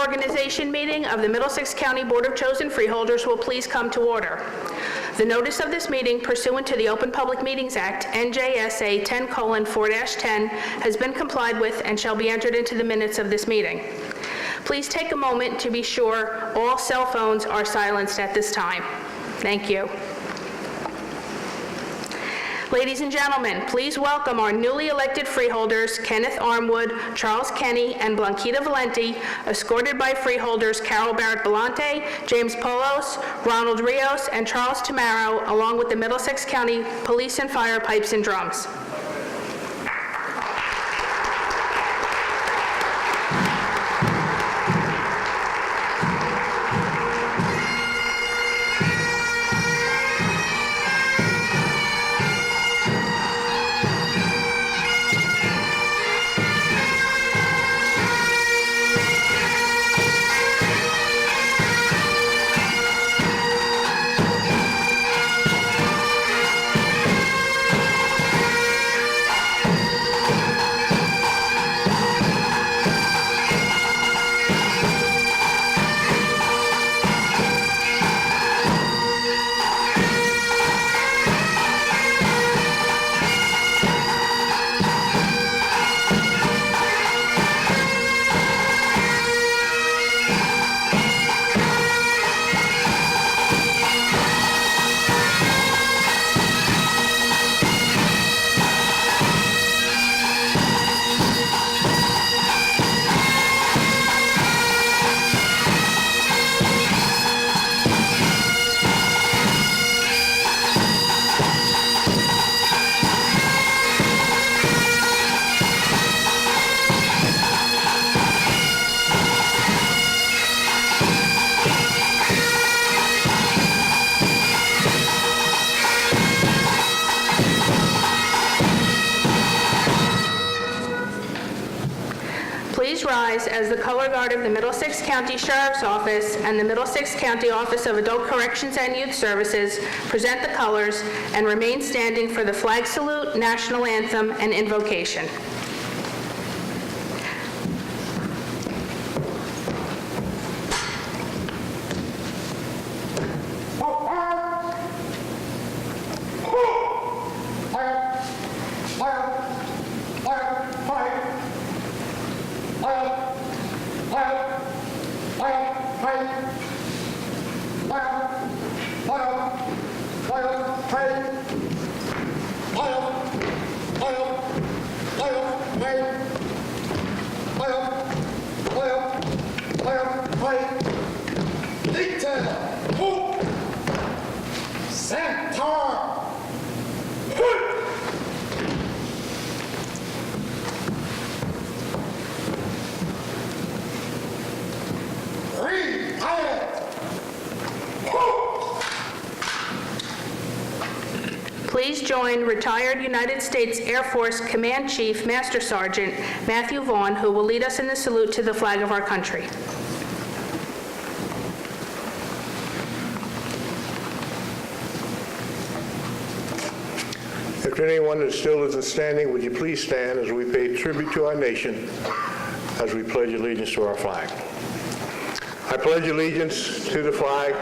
reorganization meeting of the Middlesex County Board of Chosen Freeholders will please come to order. The notice of this meeting pursuant to the Open Public Meetings Act, NJSA 10:4-10, has been complied with and shall be entered into the minutes of this meeting. Please take a moment to be sure all cell phones are silenced at this time. Thank you. Ladies and gentlemen, please welcome our newly elected freeholders, Kenneth Armwood, Charles Kenny, and Blanquita Valenti, escorted by freeholders Carol Barrett-Belante, James Polos, Ronald Rios, and Charles Tamaro, along with the Middlesex County Police and Fire pipes and drums. Please rise as the color guard of the Middlesex County Sheriff's Office and the Middlesex County Office of Adult Corrections and Youth Services present the colors and remain standing for the flag salute, national anthem, and invocation. Please join retired United States Air Force Command Chief Master Sergeant Matthew Vaughn, who will lead us in the salute to the flag of our country. If anyone that still isn't standing, would you please stand as we pay tribute to our nation as we pledge allegiance to our flag. I pledge allegiance to the flag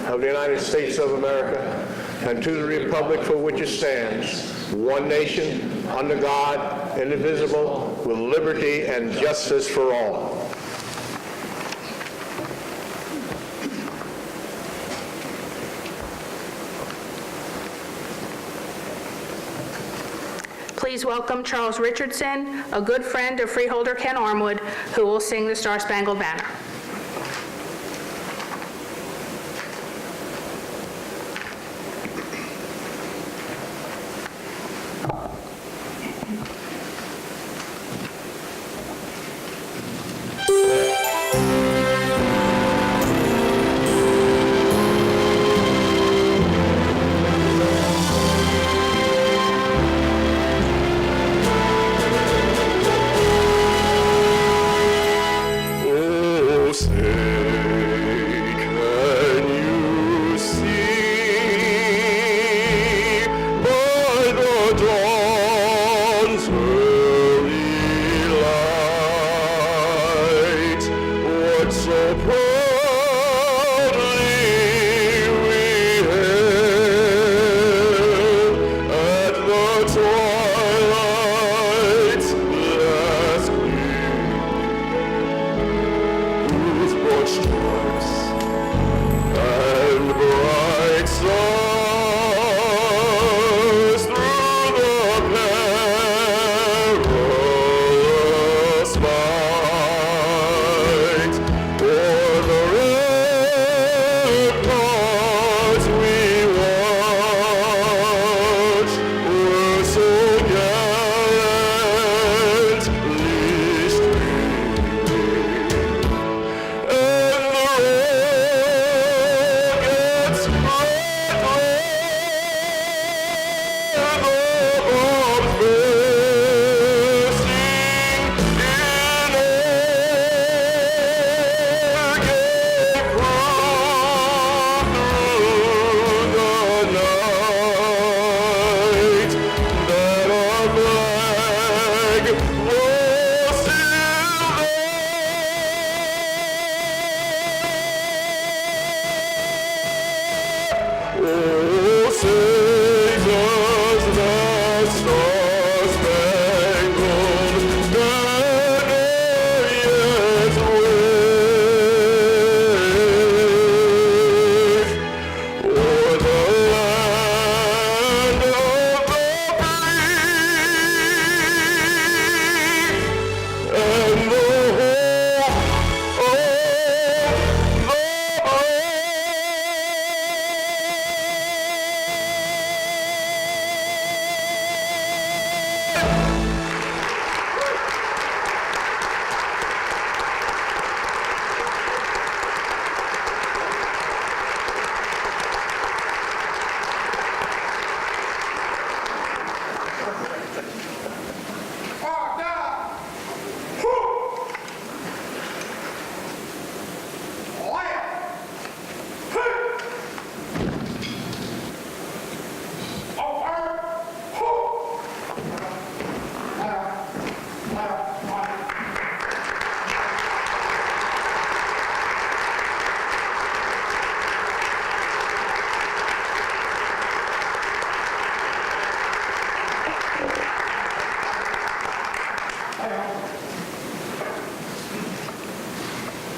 of the United States of America and to the republic for which it stands, one nation, under God, indivisible, with liberty and justice for all. Please welcome Charles Richardson, a good friend of freeholder Ken Armwood, who will sing the Star Spangled Banner.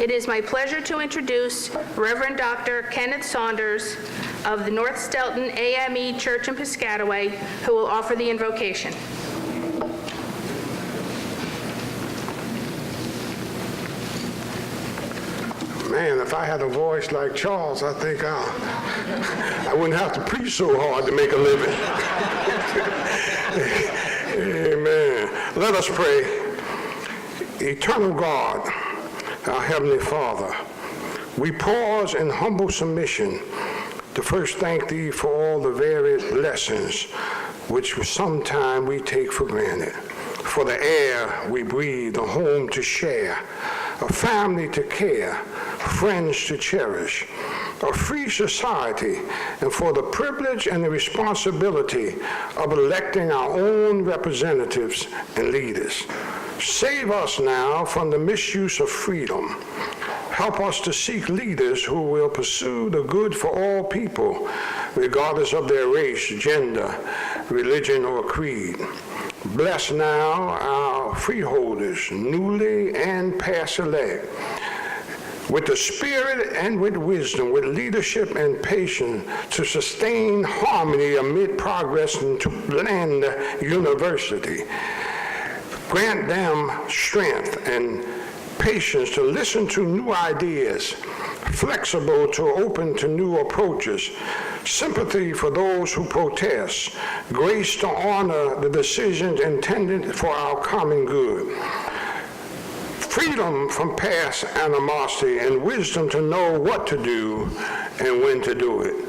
It is my pleasure to introduce Reverend Dr. Kenneth Saunders of the North Stelton AME Church in Piscataway, who will offer the invocation. Man, if I had a voice like Charles, I think I wouldn't have to preach so hard to make a living. Amen. Let us pray. Eternal God, our Heavenly Father, we pause in humble submission to first thank Thee for all the varied blessings which sometimes we take for granted, for the air we breathe, a home to share, a family to care, friends to cherish, a free society, and for the privilege and the responsibility of electing our own representatives and leaders. Save us now from the misuse of freedom. Help us to seek leaders who will pursue the good for all people, regardless of their race, gender, religion, or creed. Bless now our freeholders, newly and past elect, with the spirit and with wisdom, with leadership and patience to sustain harmony amid progress and to blend university. Grant them strength and patience to listen to new ideas, flexible to open to new approaches, sympathy for those who protest, grace to honor the decisions intended for our common good, freedom from past animosity, and wisdom to know what to do and when to do it.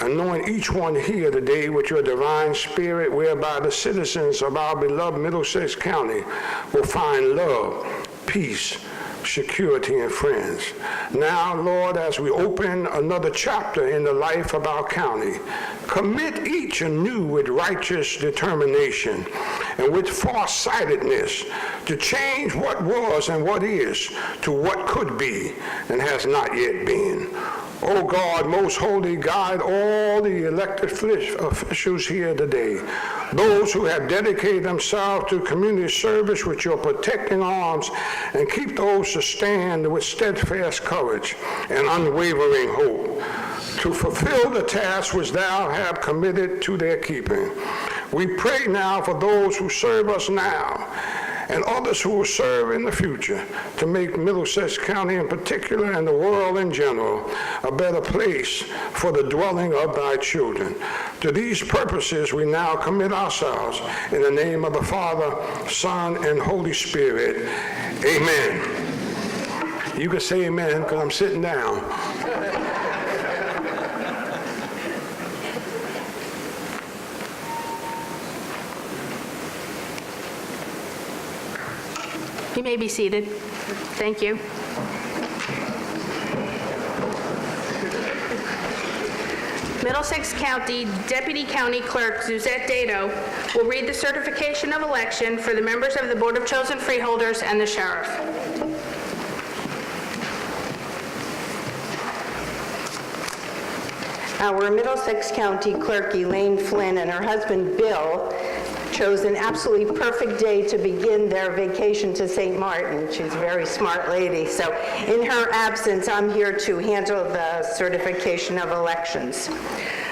Anoint each one here today with your divine spirit, whereby the citizens of our beloved Middlesex County will find love, peace, security, and friends. Now, Lord, as we open another chapter in the life of our county, commit each anew with righteous determination and with farsightedness to change what was and what is to what could be and has not yet been. O God, most holy, guide all the elected officials here today, those who have dedicated themselves to community service with your protecting arms, and keep those to stand with steadfast courage and unwavering hope, to fulfill the task which thou hast committed to their keeping. We pray now for those who serve us now and others who will serve in the future to make Middlesex County in particular and the world in general a better place for the dwelling of thy children. To these purposes we now commit ourselves in the name of the Father, Son, and Holy Spirit. Amen. You can say amen because I'm sitting down. You may be seated. Thank you. Middlesex County Deputy County Clerk Suzette Dado will read the certification of election for the members of the Board of Chosen Freeholders and the Sheriff. Our Middlesex County Clerk Elaine Flynn and her husband Bill chose an absolutely perfect day to begin their vacation to St. Martin. She's a very smart lady. So in her absence, I'm here to handle the certification of elections.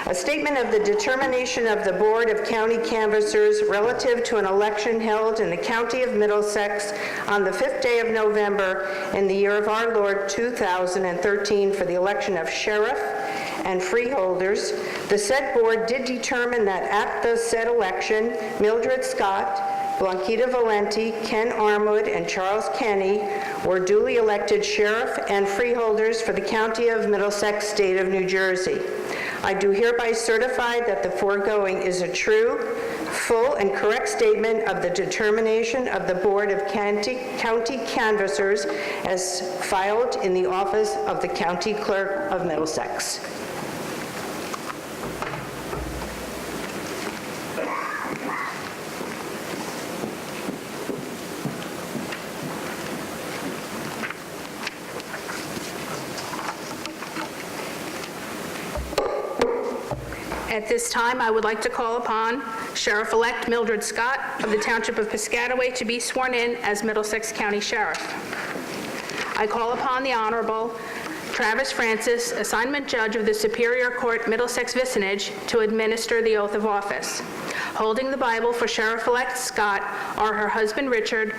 A statement of the determination of the Board of County Canvassers relative to an election held in the County of Middlesex on the 5th day of November in the year of our Lord 2013 for the election of sheriff and freeholders. The said board did determine that at the said election, Mildred Scott, Blanquita Valenti, Ken Armwood, and Charles Kenny were duly elected sheriff and freeholders for the County of Middlesex, State of New Jersey. I do hereby certify that the foregoing is a true, full, and correct statement of the determination of the Board of County Canvassers as filed in the office of the County Clerk of Middlesex. At this time, I would like to call upon Sheriff-elect Mildred Scott of the Township of Piscataway to be sworn in as Middlesex County Sheriff. I call upon the Honorable Travis Francis, Assignment Judge of the Superior Court, Middlesex Vicinage, to administer the oath of office. Holding the Bible for Sheriff-elect Scott are her husband Richard,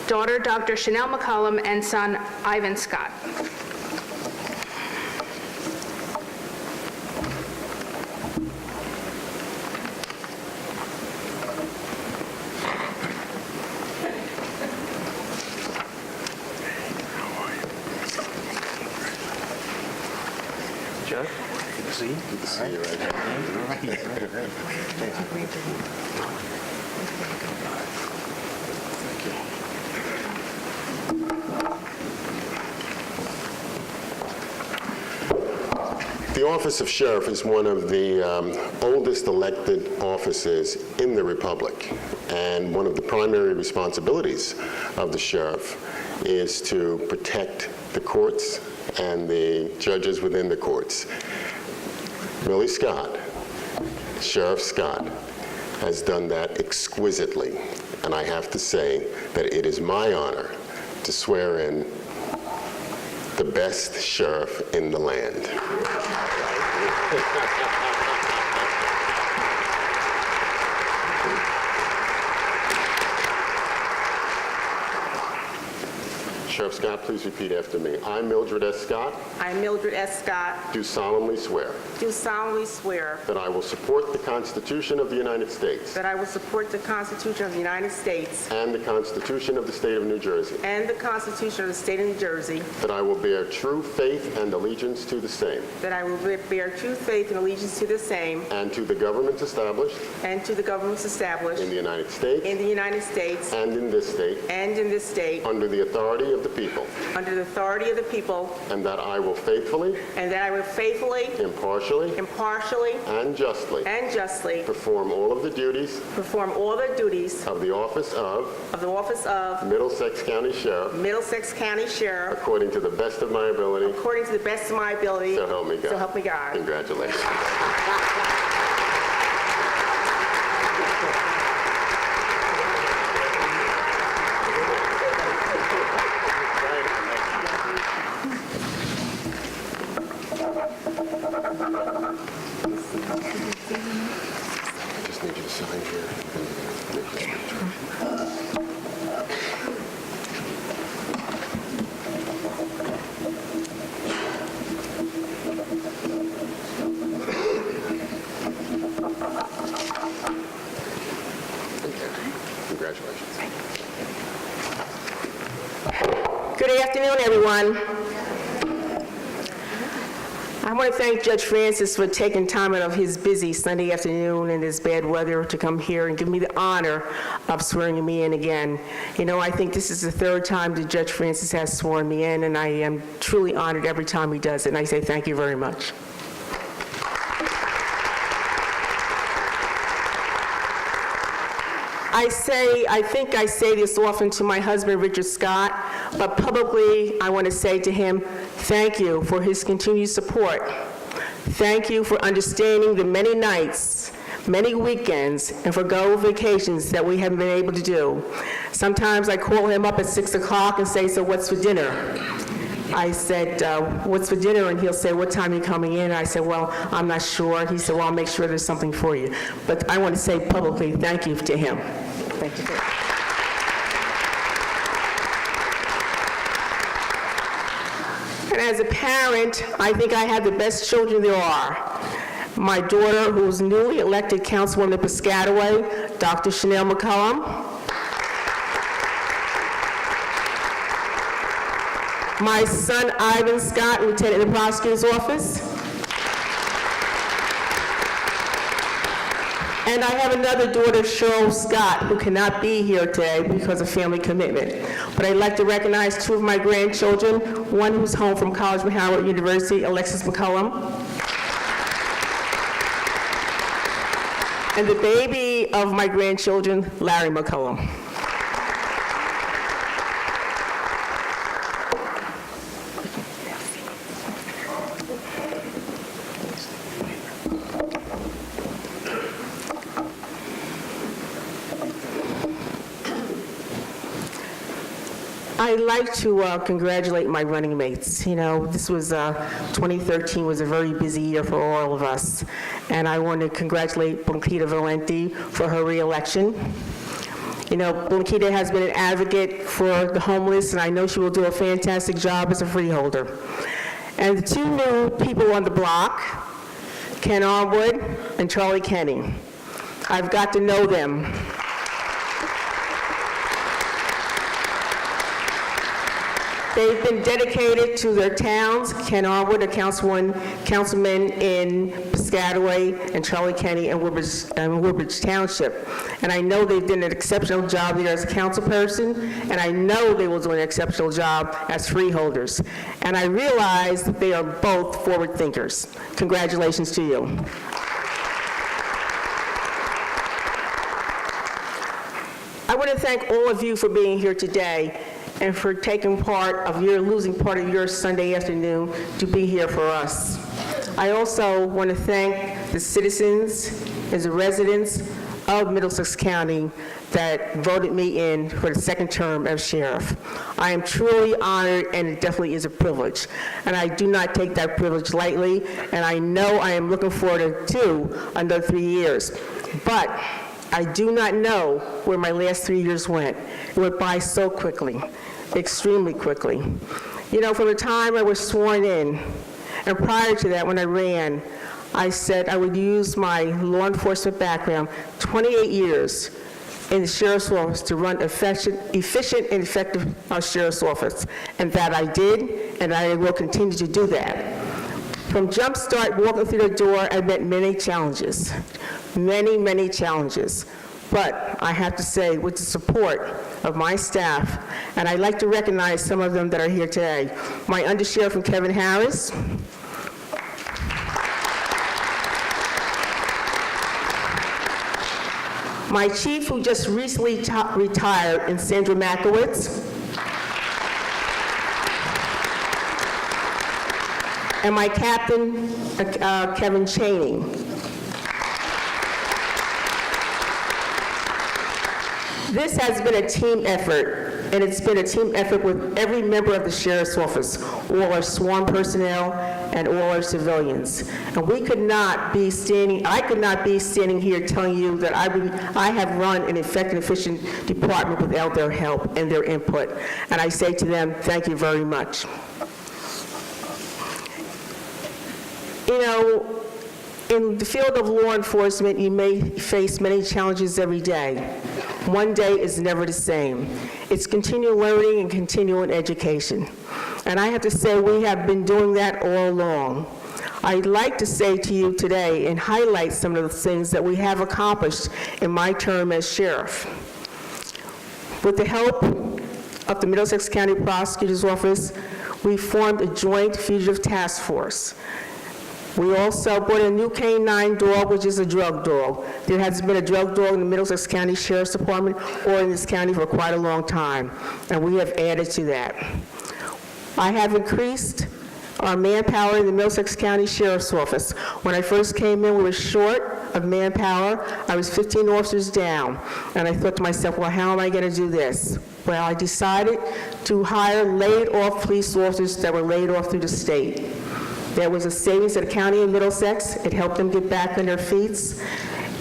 daughter Dr. Chanel McCollum, and son Ivan Scott. Judge, good to see you. Good to see you right The office of sheriff is one of the oldest elected offices in the Republic, and one of the primary responsibilities of the sheriff is to protect the courts and the judges within the courts. Millie Scott, Sheriff Scott, has done that exquisitely, and I have to say that it is my honor to swear in the best sheriff in the land. Sheriff Scott, please repeat after me. I, Mildred S. Scott, I, Mildred S. Scott, do solemnly swear do solemnly swear that I will support the Constitution of the United States that I will support the Constitution of the United States and the Constitution of the State of New Jersey, and the Constitution of the State of New Jersey, that I will bear true faith and allegiance to the same, that I will bear true faith and allegiance to the same, and to the governments established and to the governments established in the United States in the United States and in this state, and in this state, under the authority of the people, under the authority of the people, and that I will faithfully, and that I will faithfully, impartially, and justly perform all of the duties perform all the duties of the office of Middlesex County Sheriff Middlesex County Sheriff according to the best of my ability. according to the best of my ability. So help me God. So help me God. Congratulations. I just need you to sign here. Congratulations. Good afternoon, everyone. I want to thank Judge Francis for taking time out of his busy Sunday afternoon and this bad weather to come here and give me the honor of swearing me in again. You know, I think this is the third time that Judge Francis has sworn me in, and I am truly honored every time he does it, and I say thank you very much. I think I say this often to my husband, Richard Scott, but publicly I want to say to him, thank you for his continued support. Thank you for understanding the many nights, many weekends, and for vacations that we haven't been able to do. Sometimes I call him up at 6 o'clock and say, so what's for dinner? I said, what's for dinner? And he'll say, what time are you coming in? And I said, well, I'm not sure. He said, well, I'll make sure there's something for you. But I want to say publicly thank you to him. Thank you. And as a parent, I think I have the best children there are. My daughter, who's newly elected councilwoman of Piscataway, Dr. Chanel McCollum. My son, Ivan Scott, lieutenant in the prosecutor's office. And I have another daughter, Cheryl Scott, who cannot be here today because of family commitment. But I'd like to recognize two of my grandchildren, one who's home from college from Howard University, Alexis McCollum, and the baby of my grandchildren, Larry McCollum. I'd like to congratulate my running mates. You know, this was, 2013 was a very busy year for all of us. And I want to congratulate Blanquita Valenti for her reelection. You know, Blanquita has been an advocate for the homeless, and I know she will do a fantastic job as a freeholder. And the two new people on the block, Ken Arwood and Charlie Kenny. I've got to know them. They've been dedicated to their towns. Ken Arwood, a councilman in Piscataway, and Charlie Kenny in Woodbridge Township. And I know they've done an exceptional job there as a council person, and I know they will do an exceptional job as freeholders. And I realize that they are both forward thinkers. Congratulations to you. I want to thank all of you for being here today and for losing part of your Sunday afternoon to be here for us. I also want to thank the citizens and the residents of Middlesex County that voted me in for the second term as sheriff. I am truly honored, and it definitely is a privilege. And I do not take that privilege lightly, and I know I am looking forward to another 3 years. But I do not know where my last 3 years went. It went by so quickly, extremely quickly. You know, from the time I was sworn in, and prior to that, when I ran, I said I would use my law enforcement background, 28 years in the sheriff's office, to run efficient and effective sheriff's office. And that I did, and I will continue to do that. From jumpstart, walking through the door, I met many challenges, many challenges. But I have to say, with the support of my staff, and I'd like to recognize some of them that are here today. My undersheriff, Kevin Harris. My chief, who just recently retired, and Sandra Makowitz. And my captain, Kevin Chaney. This has been a team effort, and it's been a team effort with every member of the Sheriff's Office, all our sworn personnel and all our civilians. And I could not be standing here telling you that I have run an effective and efficient department without their help and their input. And I say to them, thank you very much. You know, in the field of law enforcement, you may face many challenges every day. One day is never the same. It's continual learning and continual education. And I have to say, we have been doing that all along. I'd like to say to you today and highlight some of the things that we have accomplished in my term as sheriff. With the help of the Middlesex County Prosecutor's Office, we formed a joint fugitive task force. We also bought a new canine dog, which is a drug dog. There hasn't been a drug dog in the Middlesex County Sheriff's Department or in this county for quite a long time, and we have added to that. I have increased our manpower in the Middlesex County Sheriff's Office. When I first came in, we were short of manpower. I was 15 officers down, and I thought to myself, well, how am I going to do this? Well, I decided to hire laid-off police officers that were laid off through the state. There was a savings to the county of Middlesex. It helped them get back on their feet.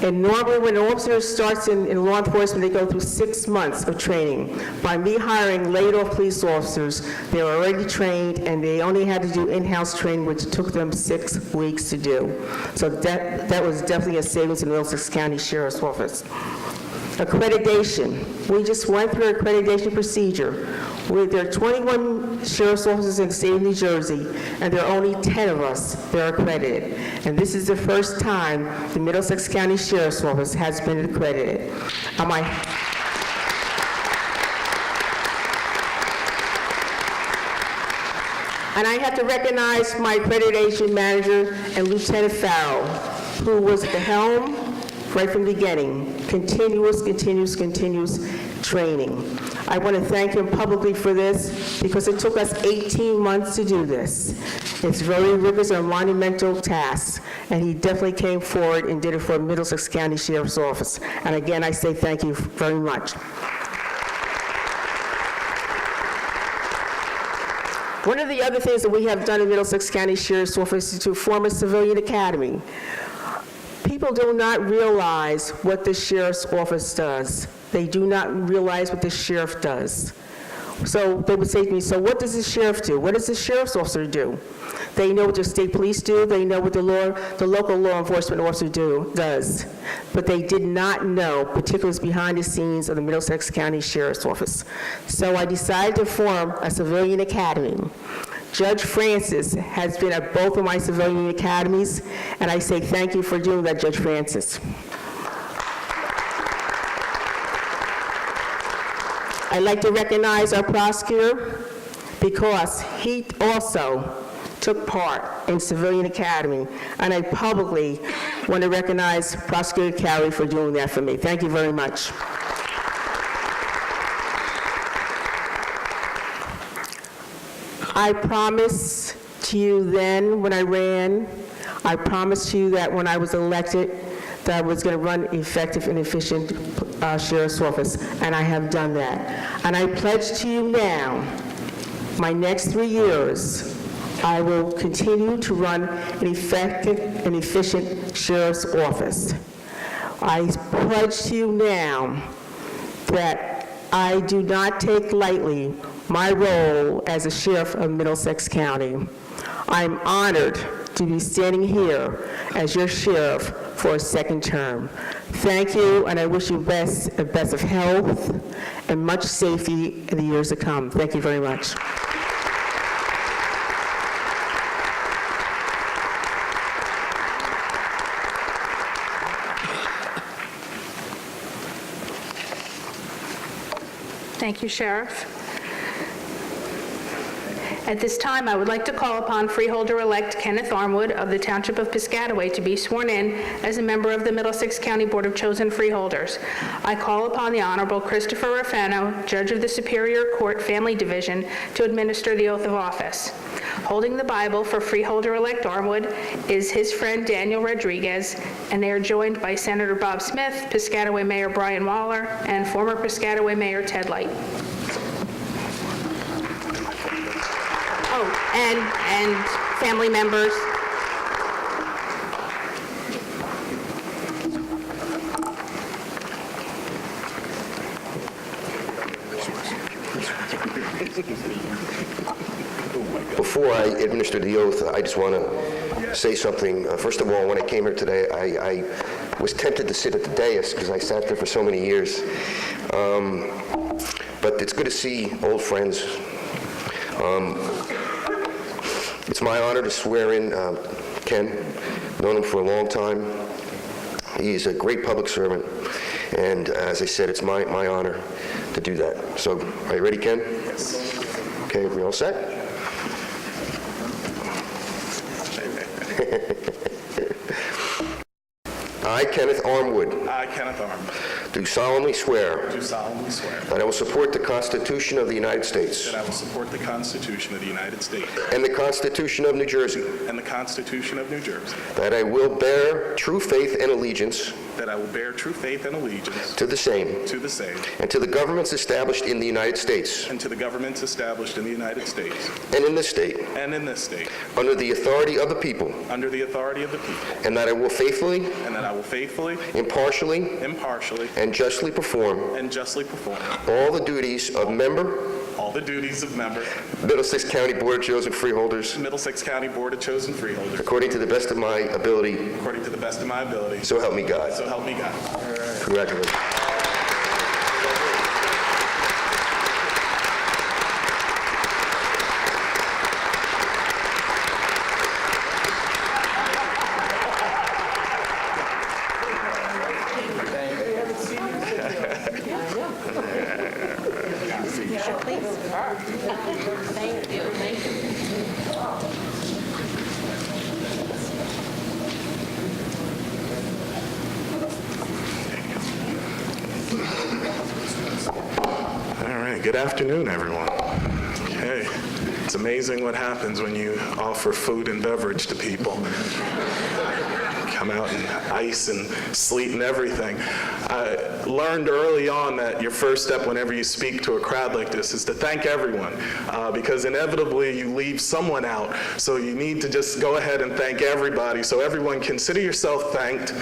And normally when an officer starts in law enforcement, they go through 6 months of training. By me hiring laid-off police officers, they were already trained, and they only had to do in-house training, which took them 6 weeks to do. So that was definitely a savings in the Middlesex County Sheriff's Office. Accreditation. We just went through an accreditation procedure. There are 21 sheriff's officers in the state of New Jersey, and there are only 10 of us that are accredited. And this is the first time the Middlesex County Sheriff's Office has been accredited. And I have to recognize my accreditation manager and Lieutenant Farrell, who was at the helm right from the beginning. Continuous training. I want to thank him publicly for this because it took us 18 months to do this. It's very rigorous and monumental task, and he definitely came forward and did it for Middlesex County Sheriff's Office. And again, I say thank you very much. One of the other things that we have done in Middlesex County Sheriff's Office is to form a civilian academy. People do not realize what the Sheriff's Office does. They do not realize what the sheriff does. So they would say to me, so what does the sheriff do? What does the sheriff's officer do? They know what the state police do, they know what the local law enforcement officer does. But they did not know particulars behind the scenes of the Middlesex County Sheriff's Office. So I decided to form a civilian academy. Judge Francis has been at both of my civilian academies, and I say thank you for doing that, Judge Francis. I'd like to recognize our prosecutor because he also took part in Civilian Academy, and I publicly want to recognize Prosecutor Carey for doing that for me. Thank you very much. I promised to you then when I ran, I promised to you that when I was elected, that I was going to run effective and efficient sheriff's office, and I have done that. And I pledge to you now, my next 3 years, I will continue to run an effective and efficient sheriff's office. I pledge to you now that I do not take lightly my role as a sheriff of Middlesex County. I'm honored to be standing here as your sheriff for a second term. Thank you, and I wish you the best of health and much safety in the years to come. Thank you very much. Thank you, Sheriff. At this time, I would like to call upon Freeholder-elect Kenneth Armwood of the Township of Piscataway to be sworn in as a member of the Middlesex County Board of Chosen Freeholders. I call upon the Honorable Christopher Rafano, Judge of the Superior Court Family Division, to administer the oath of office. Holding the Bible for Freeholder-elect Armwood is his friend Daniel Rodriguez, and they are joined by Senator Bob Smith, Piscataway Mayor Brian Waller, and former Piscataway Mayor Ted Light. Oh, and family members. Before I administer the oath, I just want to say something. First of all, when I came here today, I was tempted to sit at the dais because I sat there for so many years. But it's good to see old friends. It's my honor to swear in Ken. I've known him for a long time. He's a great public servant, and as I said, it's my honor to do that. So, are you ready, Ken? Yes. Okay, we all set? I, Kenneth Armwood, I, Kenneth Armwood, do solemnly swear do solemnly swear that I will support the Constitution of the United States that I will support the Constitution of the United States and the Constitution of New Jersey, and the Constitution of New Jersey, that I will bear true faith and allegiance that I will bear true faith and allegiance to the same to the same and to the governments established in the United States and to the governments established in the United States and in this state and in this state, under the authority of the people, under the authority of the people, and that I will faithfully, and that I will faithfully, impartially, impartially, and justly perform and justly perform all the duties of member, all the duties of member, Middlesex County Board of Chosen Freeholders, Middlesex County Board of Chosen Freeholders, according to the best of my ability, according to the best of my ability. so help me God. So help me God. Congratulations. All right, good afternoon, everyone. Okay, it's amazing what happens when you offer food and beverage to people. come out in ice and sleet and everything. I learned early on that your first step whenever you speak to a crowd like this is to thank everyone, because inevitably you leave someone out. So you need to just go ahead and thank everybody. So everyone, consider yourself thanked.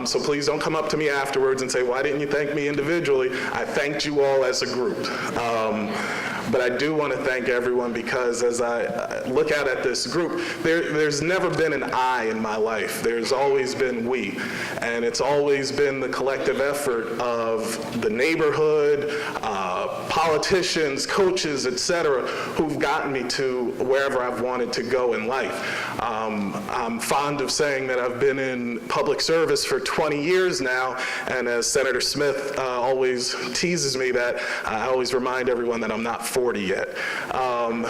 So please don't come up to me afterwards and say, why didn't you thank me individually? I thanked you all as a group. But I do want to thank everyone, because as I look out at this group, there's never been an I in my life. There's always been we. And it's always been the collective effort of the neighborhood, politicians, coaches, etc., who've gotten me to wherever I've wanted to go in life. I'm fond of saying that I've been in public service for 20 years now, and as Senator Smith always teases me that, I always remind everyone that I'm not 40 yet.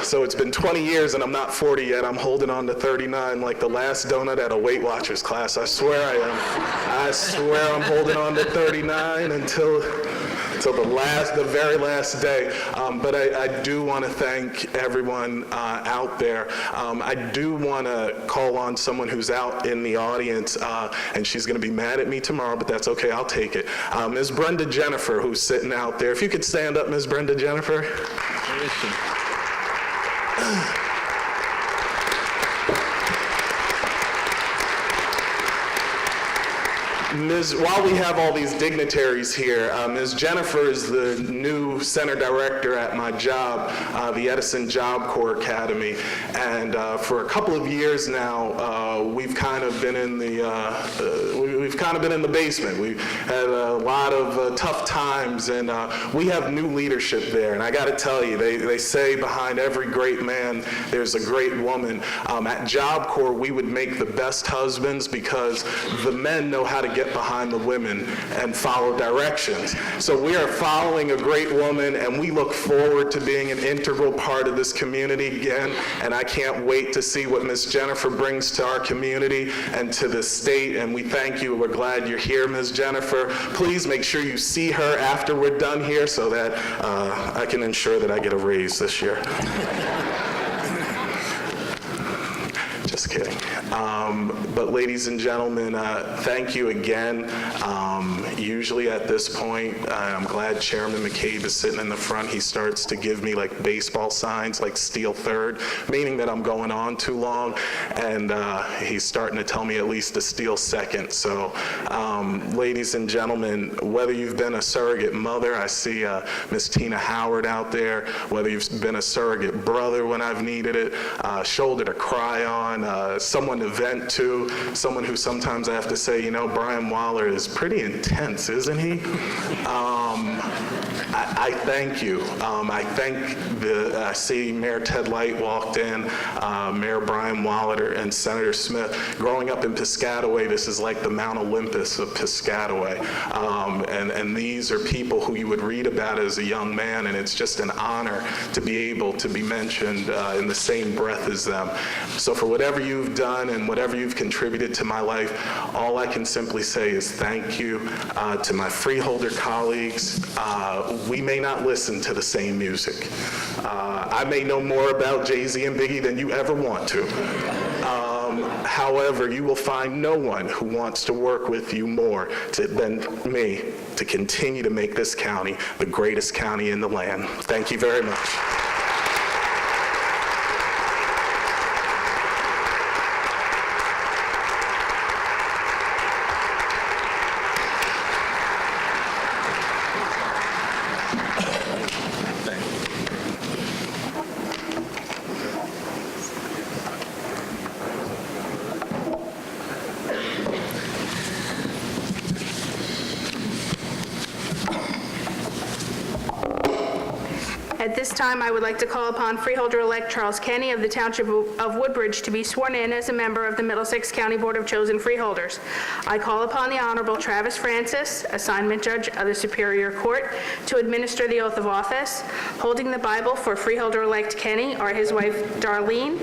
So it's been 20 years and I'm not 40 yet. I'm holding on to 39 like the last donut at a Weight Watchers class. I swear I am. I swear I'm holding on to 39 until the very last day. But I do want to thank everyone out there. I do want to call on someone who's out in the audience, and she's going to be mad at me tomorrow, but that's okay, I'll take it. Ms. Brenda Jennifer, who's sitting out there. If you could stand up, Ms. Brenda Jennifer. Where is she? While we have all these dignitaries here, Ms. Jennifer is the new center director at my job, the Edison Job Corps Academy, and for a couple of years now, we've kind of been in the basement. We've had a lot of tough times, and we have new leadership there. And I got to tell you, they say behind every great man, there's a great woman. At Job Corps, we would make the best husbands because the men know how to get behind the women and follow directions. So we are following a great woman, and we look forward to being an integral part of this community again, and I can't wait to see what Ms. Jennifer brings to our community and to the state, and we thank you. We're glad you're here, Ms. Jennifer. Please make sure you see her after we're done here so that I can ensure that I get a raise this year. Just kidding. But ladies and gentlemen, thank you again. Usually at this point, I'm glad Chairman McCabe is sitting in the front. He starts to give me like baseball signs, like steal third, meaning that I'm going on too long, and he's starting to tell me at least to steal second. So ladies and gentlemen, whether you've been a surrogate mother, I see Miss Tina Howard out there, whether you've been a surrogate brother when I've needed it, shoulder to cry on, someone to vent to, someone who sometimes I have to say, you know, Brian Waller is pretty intense, isn't he? I thank you. I see Mayor Ted Light walked in, Mayor Brian Waller, and Senator Smith. Growing up in Piscataway, this is like the Mount Olympus of Piscataway. And these are people who you would read about as a young man, and it's just an honor to be able to be mentioned in the same breath as them. So for whatever you've done and whatever you've contributed to my life, all I can simply say is thank you. To my Freeholder colleagues, we may not listen to the same music. I may know more about Jay-Z and Biggie than you ever want to. However, you will find no one who wants to work with you more than me to continue to make this county the greatest county in the land. Thank you very much. At this time, I would like to call upon Freeholder-elect Charles Kenny of the Township of Woodbridge to be sworn in as a member of the Middlesex County Board of Chosen Freeholders. I call upon the Honorable Travis Francis, Assignment Judge of the Superior Court, to administer the oath of office. Holding the Bible for Freeholder-elect Kenny are his wife Darlene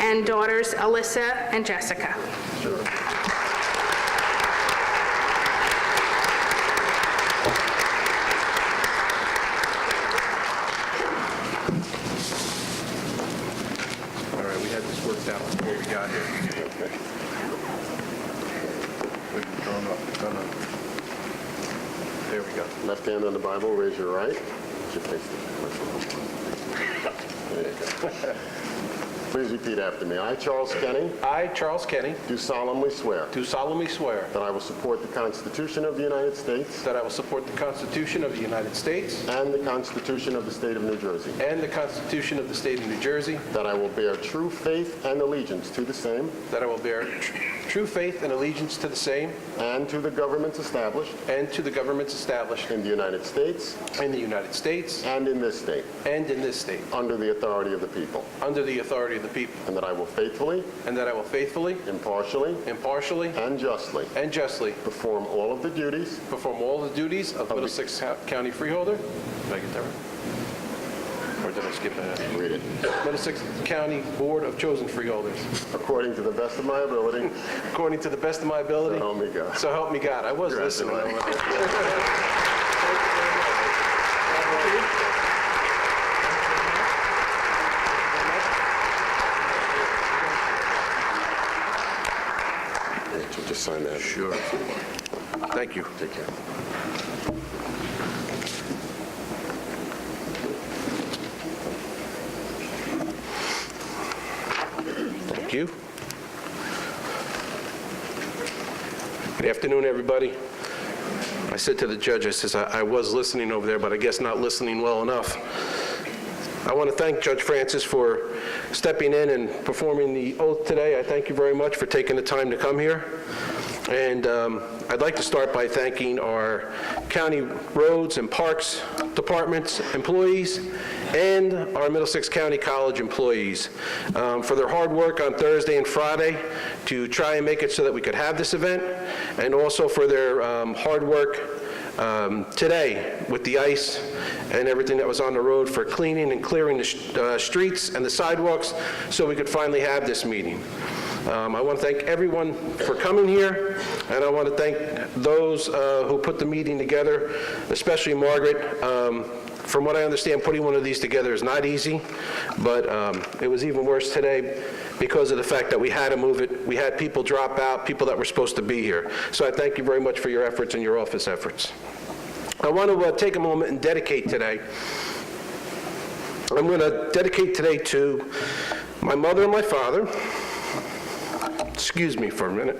and daughters Alyssa and Jessica. All right, we had this worked out before we got here. Okay. There we go. Left hand on the Bible, raise your right. Should face the There you go. Please repeat after me. I, Charles Kenny, I, Charles Kenny, do solemnly swear do solemnly swear that I will support the Constitution of the United States that I will support the Constitution of the United States and the Constitution of the State of New Jersey, and the Constitution of the State of New Jersey, that I will bear true faith and allegiance to the same that I will bear true faith and allegiance to the same and to the governments established and to the governments established in the United States in the United States and in this state, and in this state, under the authority of the people, under the authority of the people, and that I will faithfully, and that I will faithfully, impartially, impartially, and justly and justly perform all of the duties perform all the duties of Middlesex County Freeholder. Did I get that right? Or did I skip that? read it, Middlesex County Board of Chosen Freeholders, according to the best of my ability, according to the best of my ability. so help me God. So help me God. I was listening. Congratulations. Just sign that. Sure. Thank you. Take care. Thank you. Good afternoon, everybody. I said to the judge, I says, I was listening over there, but I guess not listening well enough. I want to thank Judge Francis for stepping in and performing the oath today. I thank you very much for taking the time to come here. And I'd like to start by thanking our county roads and parks departments employees and our Middlesex County College employees for their hard work on Thursday and Friday to try and make it so that we could have this event, and also for their hard work today with the ice and everything that was on the road for cleaning and clearing the streets and the sidewalks so we could finally have this meeting. I want to thank everyone for coming here, and I want to thank those who put the meeting together, especially Margaret. From what I understand, putting one of these together is not easy, but it was even worse today because of the fact that we had to move it. We had people drop out, people that were supposed to be here. So I thank you very much for your efforts and your office efforts. I want to take a moment and dedicate today. I'm going to dedicate today to my mother and my father. Excuse me for a minute.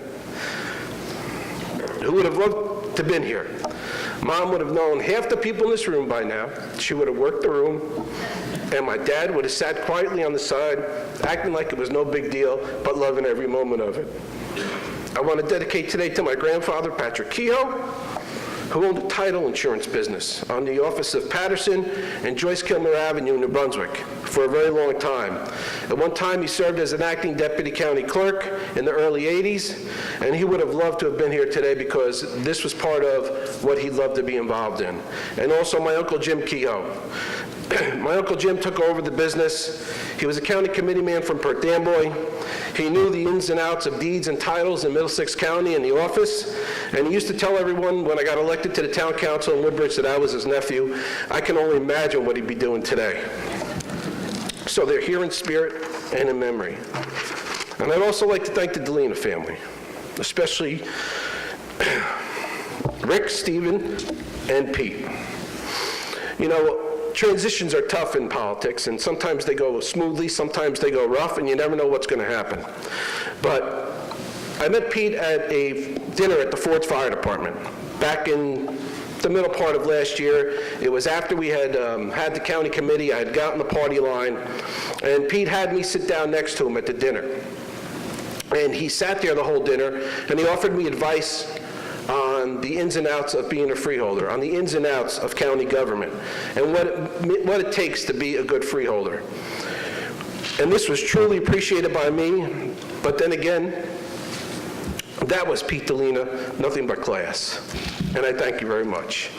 Who would have loved to have been here. Mom would have known half the people in this room by now. She would have worked the room, and my dad would have sat quietly on the side, acting like it was no big deal, but loving every moment of it. I want to dedicate today to my grandfather, Patrick Kehoe, who owned a title insurance business on the office of Patterson and Joyce Kilmer Avenue in New Brunswick for a very long time. At one time, he served as an acting deputy county clerk in the early 80s, and he would have loved to have been here today because this was part of what he loved to be involved in. And also my Uncle Jim Kehoe. My Uncle Jim took over the business. He was a county committee man from Perth Amboy. He knew the ins and outs of deeds and titles in Middlesex County in the office, and he used to tell everyone when I got elected to the town council in Woodbridge that I was his nephew. I can only imagine what he'd be doing today. So they're here in spirit and in memory. And I'd also like to thank the Delina family, especially Rick, Stephen, and Pete. You know, transitions are tough in politics, and sometimes they go smoothly, sometimes they go rough, and you never know what's going to happen. But I met Pete at a dinner at the Fords Fire Department back in the middle part of last year. It was after we had had the county committee. I had gotten the party line, and Pete had me sit down next to him at the dinner. And he sat there the whole dinner, and he offered me advice on the ins and outs of being a freeholder, on the ins and outs of county government, and what it takes to be a good freeholder. And this was truly appreciated by me, but then again, that was Pete Delina, nothing but class. And I thank you very much.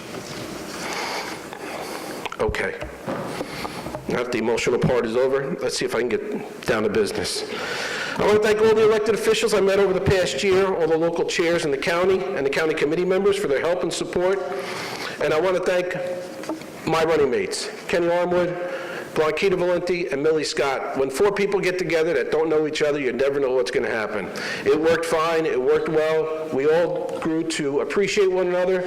Okay. Now that the emotional part is over, let's see if I can get down to business. I want to thank all the elected officials I met over the past year, all the local chairs in the county and the county committee members for their help and support. And I want to thank my running mates, Kenny Armwood, Blanquita Valenti, and Millie Scott. When 4 people get together that don't know each other, you never know what's going to happen. It worked fine. It worked well. We all grew to appreciate one another,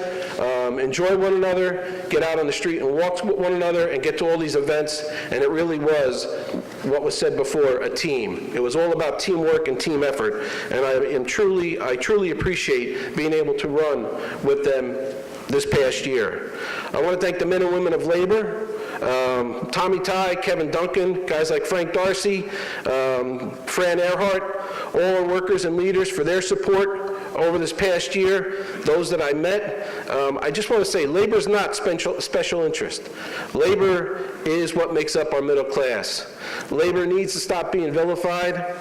enjoy one another, get out on the street and walk with one another, and get to all these events. And it really was, what was said before, a team. It was all about teamwork and team effort. And I truly appreciate being able to run with them this past year. I want to thank the men and women of labor, Tommy Ty, Kevin Duncan, guys like Frank Darcy, Fran Earhart, all our workers and leaders for their support over this past year, those that I met. I just want to say, labor is not special interest. Labor is what makes up our middle class. Labor needs to stop being vilified,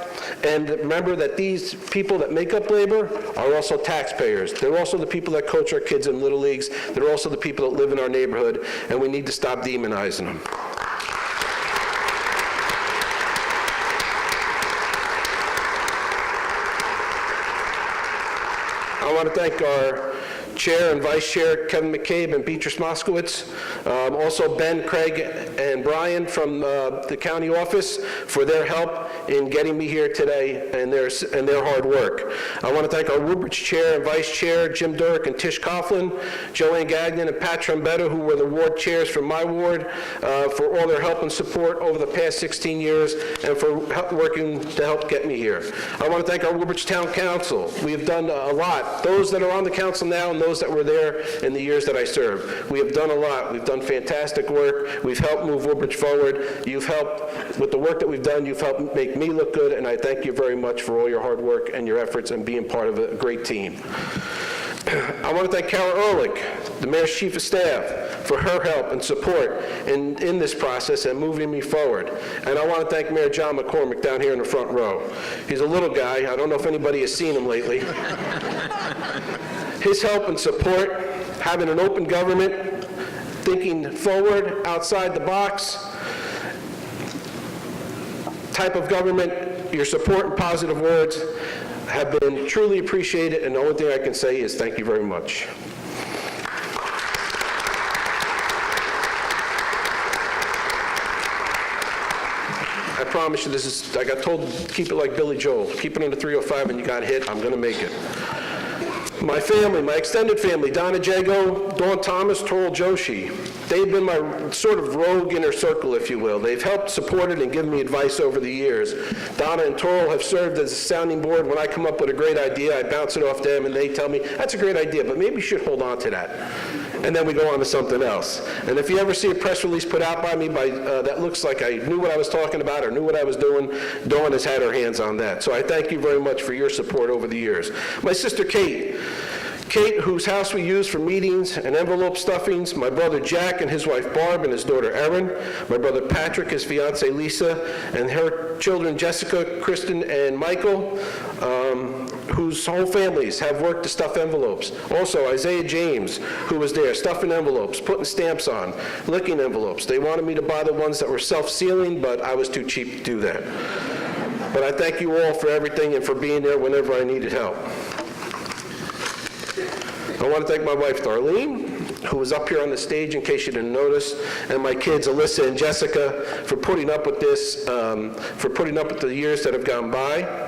and remember that these people that make up labor are also taxpayers. They're also the people that coach our kids in Little Leagues. They're also the people that live in our neighborhood, and we need to stop demonizing them. I want to thank our Chair and Vice Chair, Kevin McCabe and Beatrice Moskowitz, also Ben, Craig, and Brian from the county office for their help in getting me here today and their hard work. I want to thank our Woodbridge Chair and Vice Chair, Jim Durk and Tish Coughlin, Joanne Gagnon and Pat Trombetta, who were the ward chairs from my ward, for all their help and support over the past 16 years and for working to help get me here. I want to thank our Woodbridge Town Council. We have done a lot. Those that are on the council now and those that were there in the years that I served. We have done a lot. We've done fantastic work. We've helped move Woodbridge forward. You've helped, with the work that we've done, you've helped make me look good, and I thank you very much for all your hard work and your efforts and being part of a great team. I want to thank Kara Ehrlich, the Mayor's Chief of Staff, for her help and support in this process and moving me forward. And I want to thank Mayor John McCormick down here in the front row. He's a little guy. I don't know if anybody has seen him lately. His help and support, having an open government, thinking forward, outside the box, type of government, your support and positive words have been truly appreciated, and the only thing I can say is thank you very much. I promise you, I got told to keep it like Billy Joel. Keep it under 305 and you got hit, I'm gonna make it. My family, my extended family, Donna Jago, Dawn Thomas, Toral Joshi, they've been my sort of rogue inner circle, if you will. They've helped, supported, and given me advice over the years. Donna and Toral have served as a sounding board. When I come up with a great idea, I bounce it off them, and they tell me, that's a great idea, but maybe you should hold on to that. And then we go on to something else. And if you ever see a press release put out by me that looks like I knew what I was talking about or knew what I was doing, Dawn has had her hands on that. So I thank you very much for your support over the years. My sister Kate, whose house we use for meetings and envelope stuffings, my brother Jack and his wife Barb and his daughter Erin, my brother Patrick, his fiancée Lisa, and her children Jessica, Kristen, and Michael, whose whole families have worked to stuff envelopes. Also, Isaiah James, who was there, stuffing envelopes, putting stamps on, licking envelopes. They wanted me to buy the ones that were self-sealing, but I was too cheap to do that. But I thank you all for everything and for being there whenever I needed help. I want to thank my wife, Darlene, who was up here on the stage in case you didn't notice, and my kids, Alyssa and Jessica, for putting up with this, for putting up with the years that have gone by.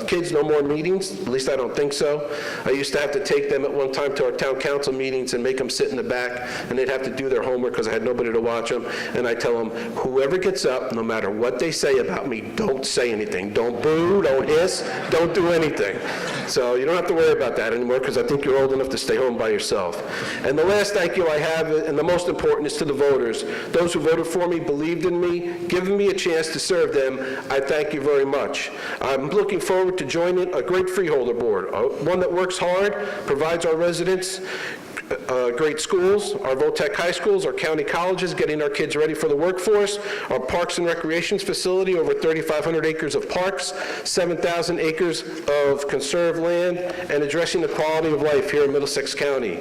Kids, no more meetings, at least I don't think so. I used to have to take them at one time to our town council meetings and make them sit in the back, and they'd have to do their homework because I had nobody to watch them, and I tell them, whoever gets up, no matter what they say about me, don't say anything. Don't boo, don't hiss, don't do anything. So you don't have to worry about that anymore because I think you're old enough to stay home by yourself. And the last thank you I have, and the most important, is to the voters. Those who voted for me, believed in me, given me a chance to serve them, I thank you very much. I'm looking forward to joining a great freeholder board, one that works hard, provides our residents great schools, our Votech high schools, our county colleges, getting our kids ready for the workforce, our parks and recreations facility, over 3,500 acres of parks, 7,000 acres of conserved of land, and addressing the quality of life here in Middlesex County.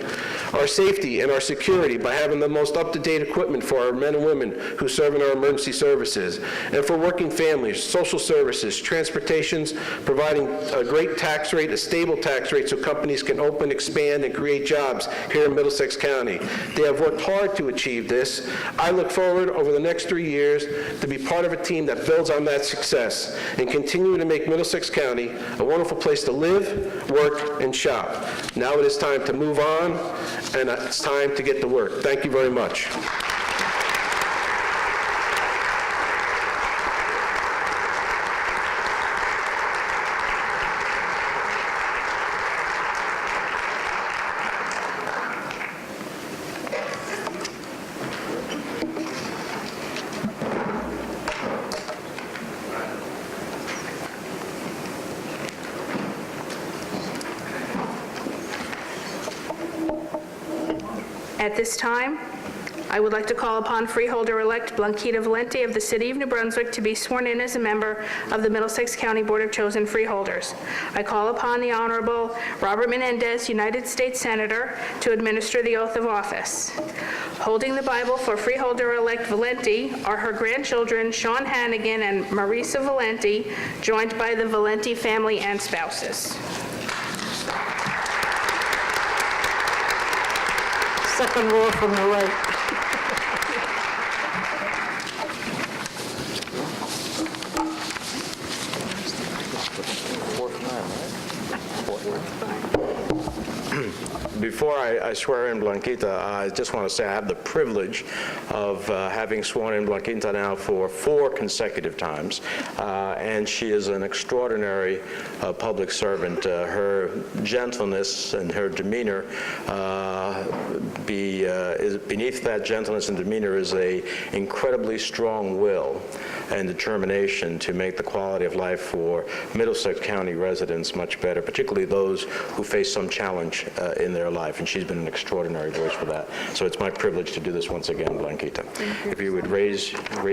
Our safety and our security by having the most up-to-date equipment for our men and women who serve in our emergency services, and for working families, social services, transportations, providing a great tax rate, a stable tax rate so companies can open, expand, and create jobs here in Middlesex County. They have worked hard to achieve this. I look forward over the next 3 years to be part of a team that builds on that success and continue to make Middlesex County a wonderful place to live, work, and shop. Now it is time to move on, and it's time to get to work. Thank you very much. At this time, I would like to call upon Freeholder-elect Blanquita Valenti of the City of New Brunswick to be sworn in as a member of the Middlesex County Board of Chosen Freeholders. I call upon the Honorable Robert Menendez, United States Senator, to administer the oath of office. Holding the Bible for Freeholder-elect Valenti are her grandchildren, Sean Hannigan and Marisa Valenti, joined by the Valenti family and spouses. Second row from the right. Before I swear in Blanquita, I just want to say I have the privilege of having sworn in Blanquita now for 4 consecutive times, and she is an extraordinary public servant. Her gentleness and her demeanor, beneath that gentleness and demeanor is a incredibly strong will and determination to make the quality of life for Middlesex County residents much better, particularly those who face some challenge in their life, and she's been an extraordinary voice for that. So it's my privilege to do this once again, Blanquita. If you would raise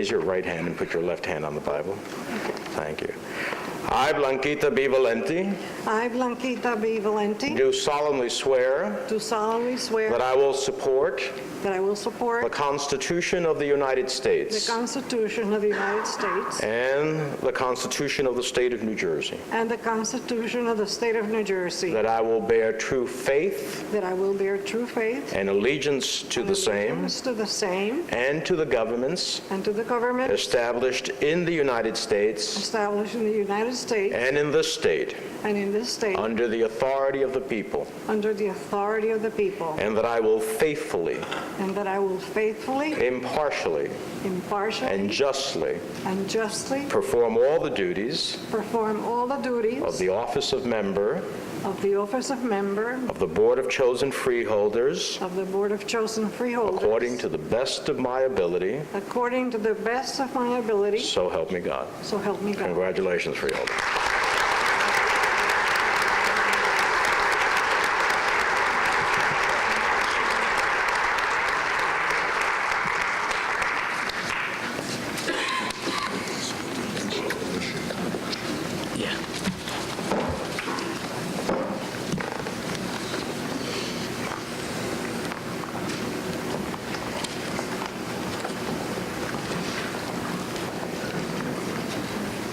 your right hand and put your left hand on the Bible. Thank you. I, Blanquita B. Valenti, I, Blanquita B. Valenti, do solemnly swear do solemnly swear that I will support that I will support the Constitution of the United the States Constitution of the United States and the Constitution of the State of New Jersey, and the Constitution of the State of New Jersey, that I will bear true faith that I will bear true faith and allegiance to the same allegiance to the same and to the governments and to the government established in the United States established in the United States and in this state and in this state under the authority of the people, under the authority of the people, and that I will faithfully, and that I will faithfully, impartially, impartially, and justly justly perform all the duties perform all the duties of the office of member of the office of member of the Board of Chosen Freeholders of the Board of Chosen Freeholders according to the best of my ability, according to the best of my ability, so help me God. so help me God. Congratulations, Freeholders.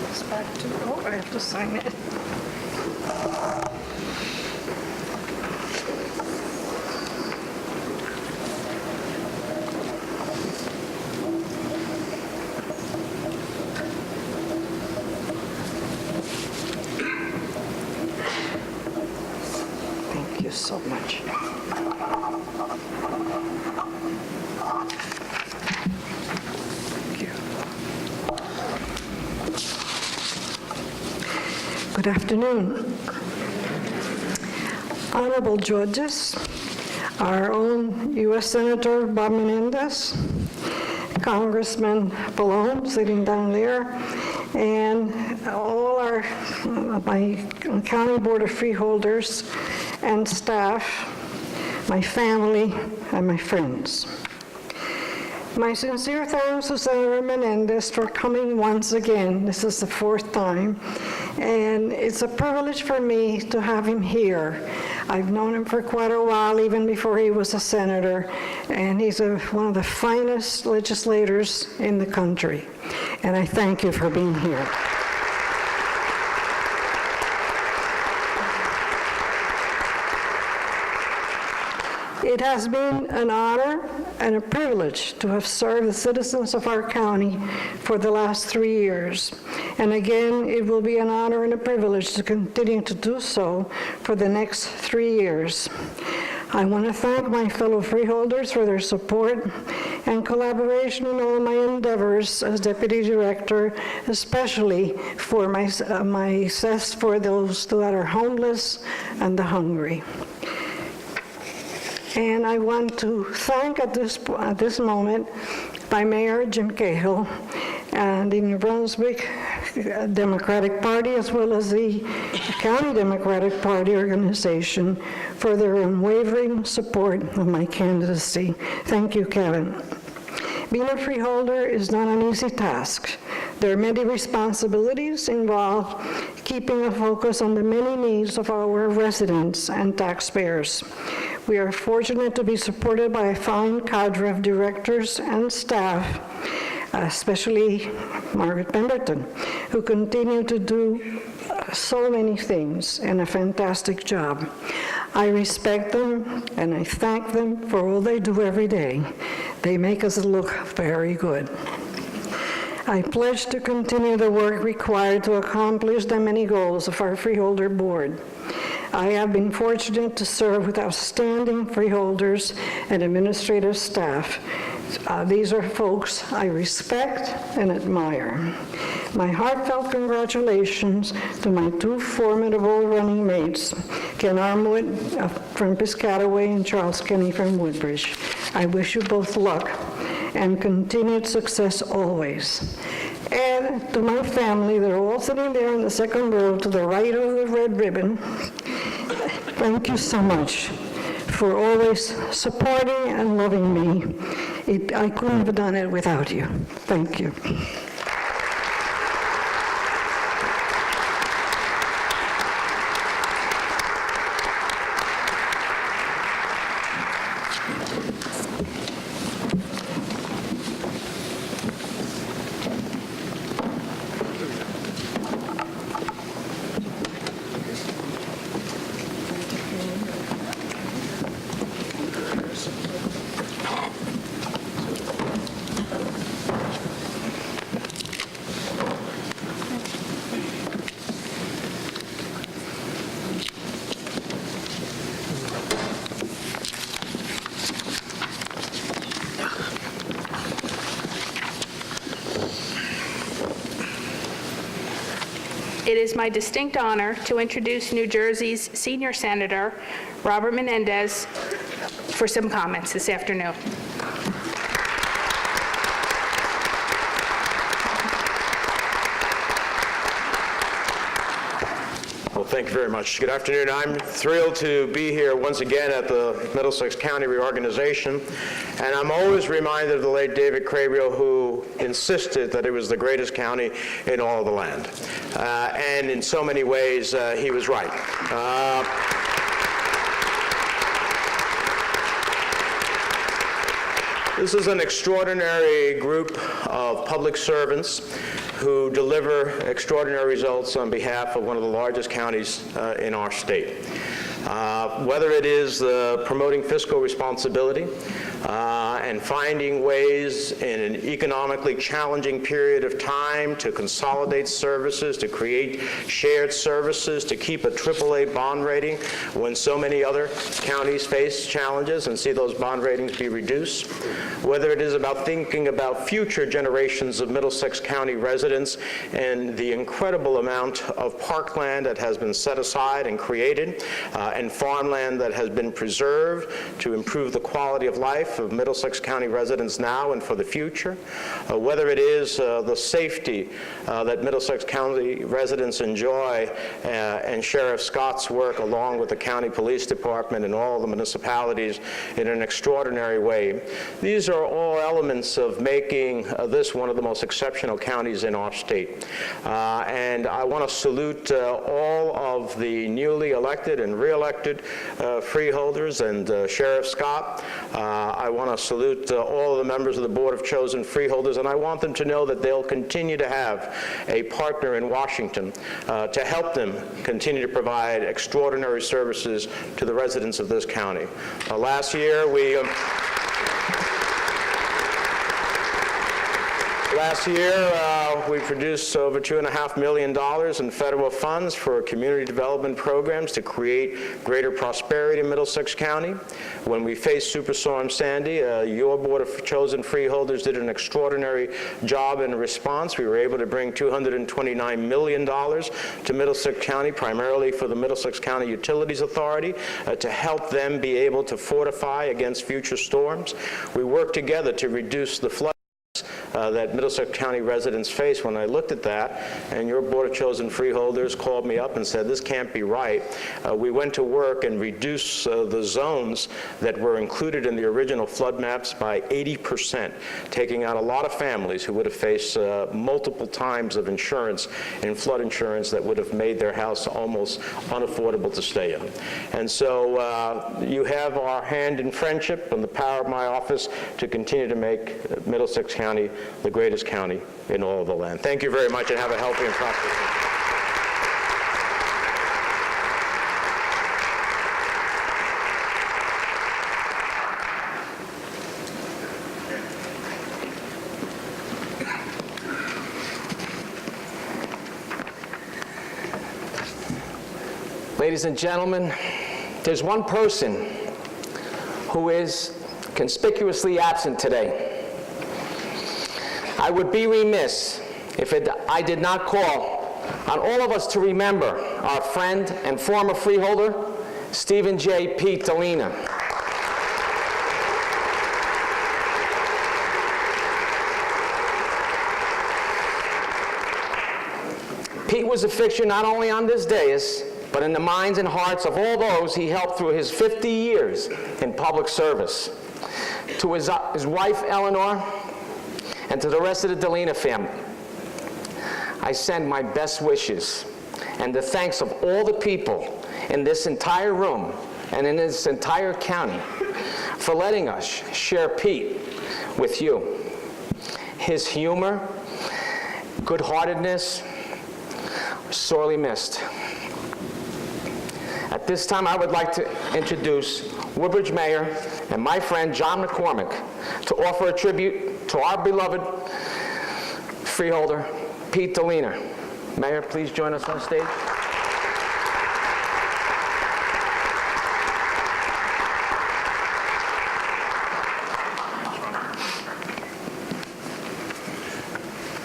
It's back to, oh, I have to sign it. Thank you so much. Thank you. Good afternoon. Honorable judges, our own U.S. Senator Bob Menendez, Congressman Pallone sitting down there, and all my County Board of Freeholders and staff, my family, and my friends. My sincere thanks to Senator Menendez for coming once again. This is the 4th time, and it's a privilege for me to have him here. I've known him for quite a while, even before he was a senator, and he's one of the finest legislators in the country. And I thank you for being here. It has been an honor and a privilege to have served the citizens of our county for the last 3 years. And again, it will be an honor and a privilege to continue to do so for the next 3 years. I want to thank my fellow freeholders for their support and collaboration in all my endeavors as Deputy Director, especially for my cess for those that are homeless and the hungry. And I want to thank at this moment my Mayor Jim Cahill and the New Brunswick Democratic Party, as well as the County Democratic Party organization, for their unwavering support of my candidacy. Thank you, Kevin. Being a freeholder is not an easy task. There are many responsibilities involved keeping a focus on the many needs of our residents and taxpayers. We are fortunate to be supported by a fine cadre of directors and staff, especially Margaret Pemberton, who continue to do so many things and a fantastic job. I respect them and I thank them for all they do every day. They make us look very good. I pledge to continue the work required to accomplish the many goals of our Freeholder Board. I have been fortunate to serve with outstanding freeholders and administrative staff. These are folks I respect and admire. My heartfelt congratulations to my two formidable running mates, Ken Armwood from Piscataway and Charles Kenny from Woodbridge. I wish you both luck and continued success always. And to my family, they're all sitting there in the second row to the right of the red ribbon. Thank you so much for always supporting and loving me. I couldn't have done it without you. Thank you. It is my distinct honor to introduce New Jersey's senior senator, Robert Menendez, for some comments this afternoon. Well, thank you very much. Good afternoon. I'm thrilled to be here once again at the Middlesex County Reorganization, and I'm always reminded of the late David Crabtree, who insisted that it was the greatest county in all of the land. And in so many ways, he was right. This is an extraordinary group of public servants who deliver extraordinary results on behalf of one of the largest counties in our state. Whether it is promoting fiscal responsibility and finding ways in an economically challenging period of time to consolidate services, to create shared services, to keep a AAA bond rating when so many other counties face challenges and see those bond ratings be reduced. Whether it is about thinking about future generations of Middlesex County residents and the incredible amount of parkland that has been set aside and created and farmland that has been preserved to improve the quality of life life of Middlesex County residents now and for the future, whether it is the safety that Middlesex County residents enjoy and Sheriff Scott's work along with the County Police Department and all the municipalities in an extraordinary way. These are all elements of making this one of the most exceptional counties in our state. And I want to salute all of the newly elected and re-elected freeholders and Sheriff Scott. I want to salute all of the members of the Board of Chosen Freeholders, and I want them to know that they'll continue to have a partner in Washington to help them continue to provide extraordinary services to the residents of this county. Last year, we produced over $2.5 million in federal funds for community development programs to create greater prosperity in Middlesex County. When we faced Superstorm Sandy, your Board of Chosen Freeholders did an extraordinary job in response. We were able to bring $229 million to Middlesex County, primarily for the Middlesex County Utilities Authority, to help them be able to fortify against future storms. We worked together to reduce the flood that Middlesex County residents face. When I looked at that, and your Board of Chosen Freeholders called me up and said, this can't be right, we went to work and reduced the zones that were included in the original flood maps by 80%, taking out a lot of families who would have faced multiple times of insurance in flood insurance that would have made their house almost unaffordable to stay in. And so you have our hand in friendship and the power of my office to continue to make Middlesex County the greatest county in all of the land. Thank you very much, and have a healthy and prosperous day. Ladies and gentlemen, there's one person who is conspicuously absent today. I would be remiss if I did not call on all of us to remember our friend and former freeholder, Stephen J. Pete Delina. Pete was a fixture not only on this dais, but in the minds and hearts of all those he helped through his 50 years in public service. To his wife, Eleanor, and to the rest of the Delina family, I send my best wishes and the thanks of all the people in this entire room and in this entire county for letting us share Pete with you. His humor, good-heartedness, sorely missed. At this time, I would like to introduce Woodbridge Mayor and my friend John McCormick to offer a tribute to our beloved freeholder, Pete Delina. Mayor, please join us on stage.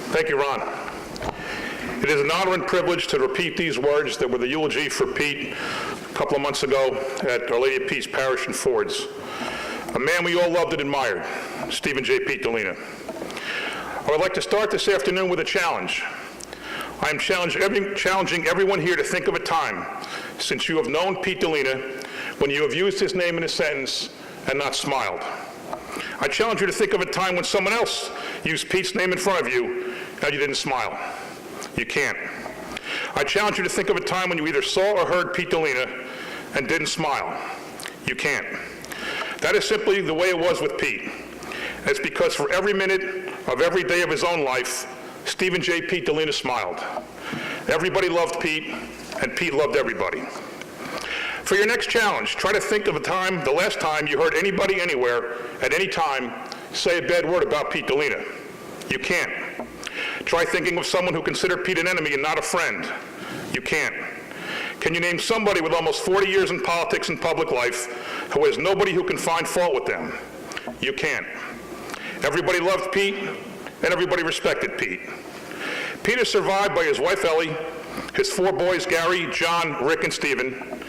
Thank you, Ron. It is an honor and privilege to repeat these words that were the eulogy for Pete a couple of months ago at Our Lady of Peace Parish in Fords. A man we all loved and admired, Stephen J. Pete Delina. I would like to start this afternoon with a challenge. I am challenging everyone here to think of a time since you have known Pete Delina when you have used his name in a sentence and not smiled. I challenge you to think of a time when someone else used Pete's name in front of you and you didn't smile. You can't. I challenge you to think of a time when you either saw or heard Pete Delina and didn't smile. You can't. That is simply the way it was with Pete. It's because for every minute of every day of his own life, Stephen J. Pete Delina smiled. Everybody loved Pete, and Pete loved everybody. For your next challenge, try to think of the last time you heard anybody anywhere, at any time, say a bad word about Pete Delina. You can't. Try thinking of someone who considered Pete an enemy and not a friend. You can't. Can you name somebody with almost 40 years in politics and public life who has nobody who can find fault with them? You can't. Everybody loved Pete, and everybody respected Pete. Pete is survived by his wife Ellie, his 4 boys Gary, John, Rick, and Stephen,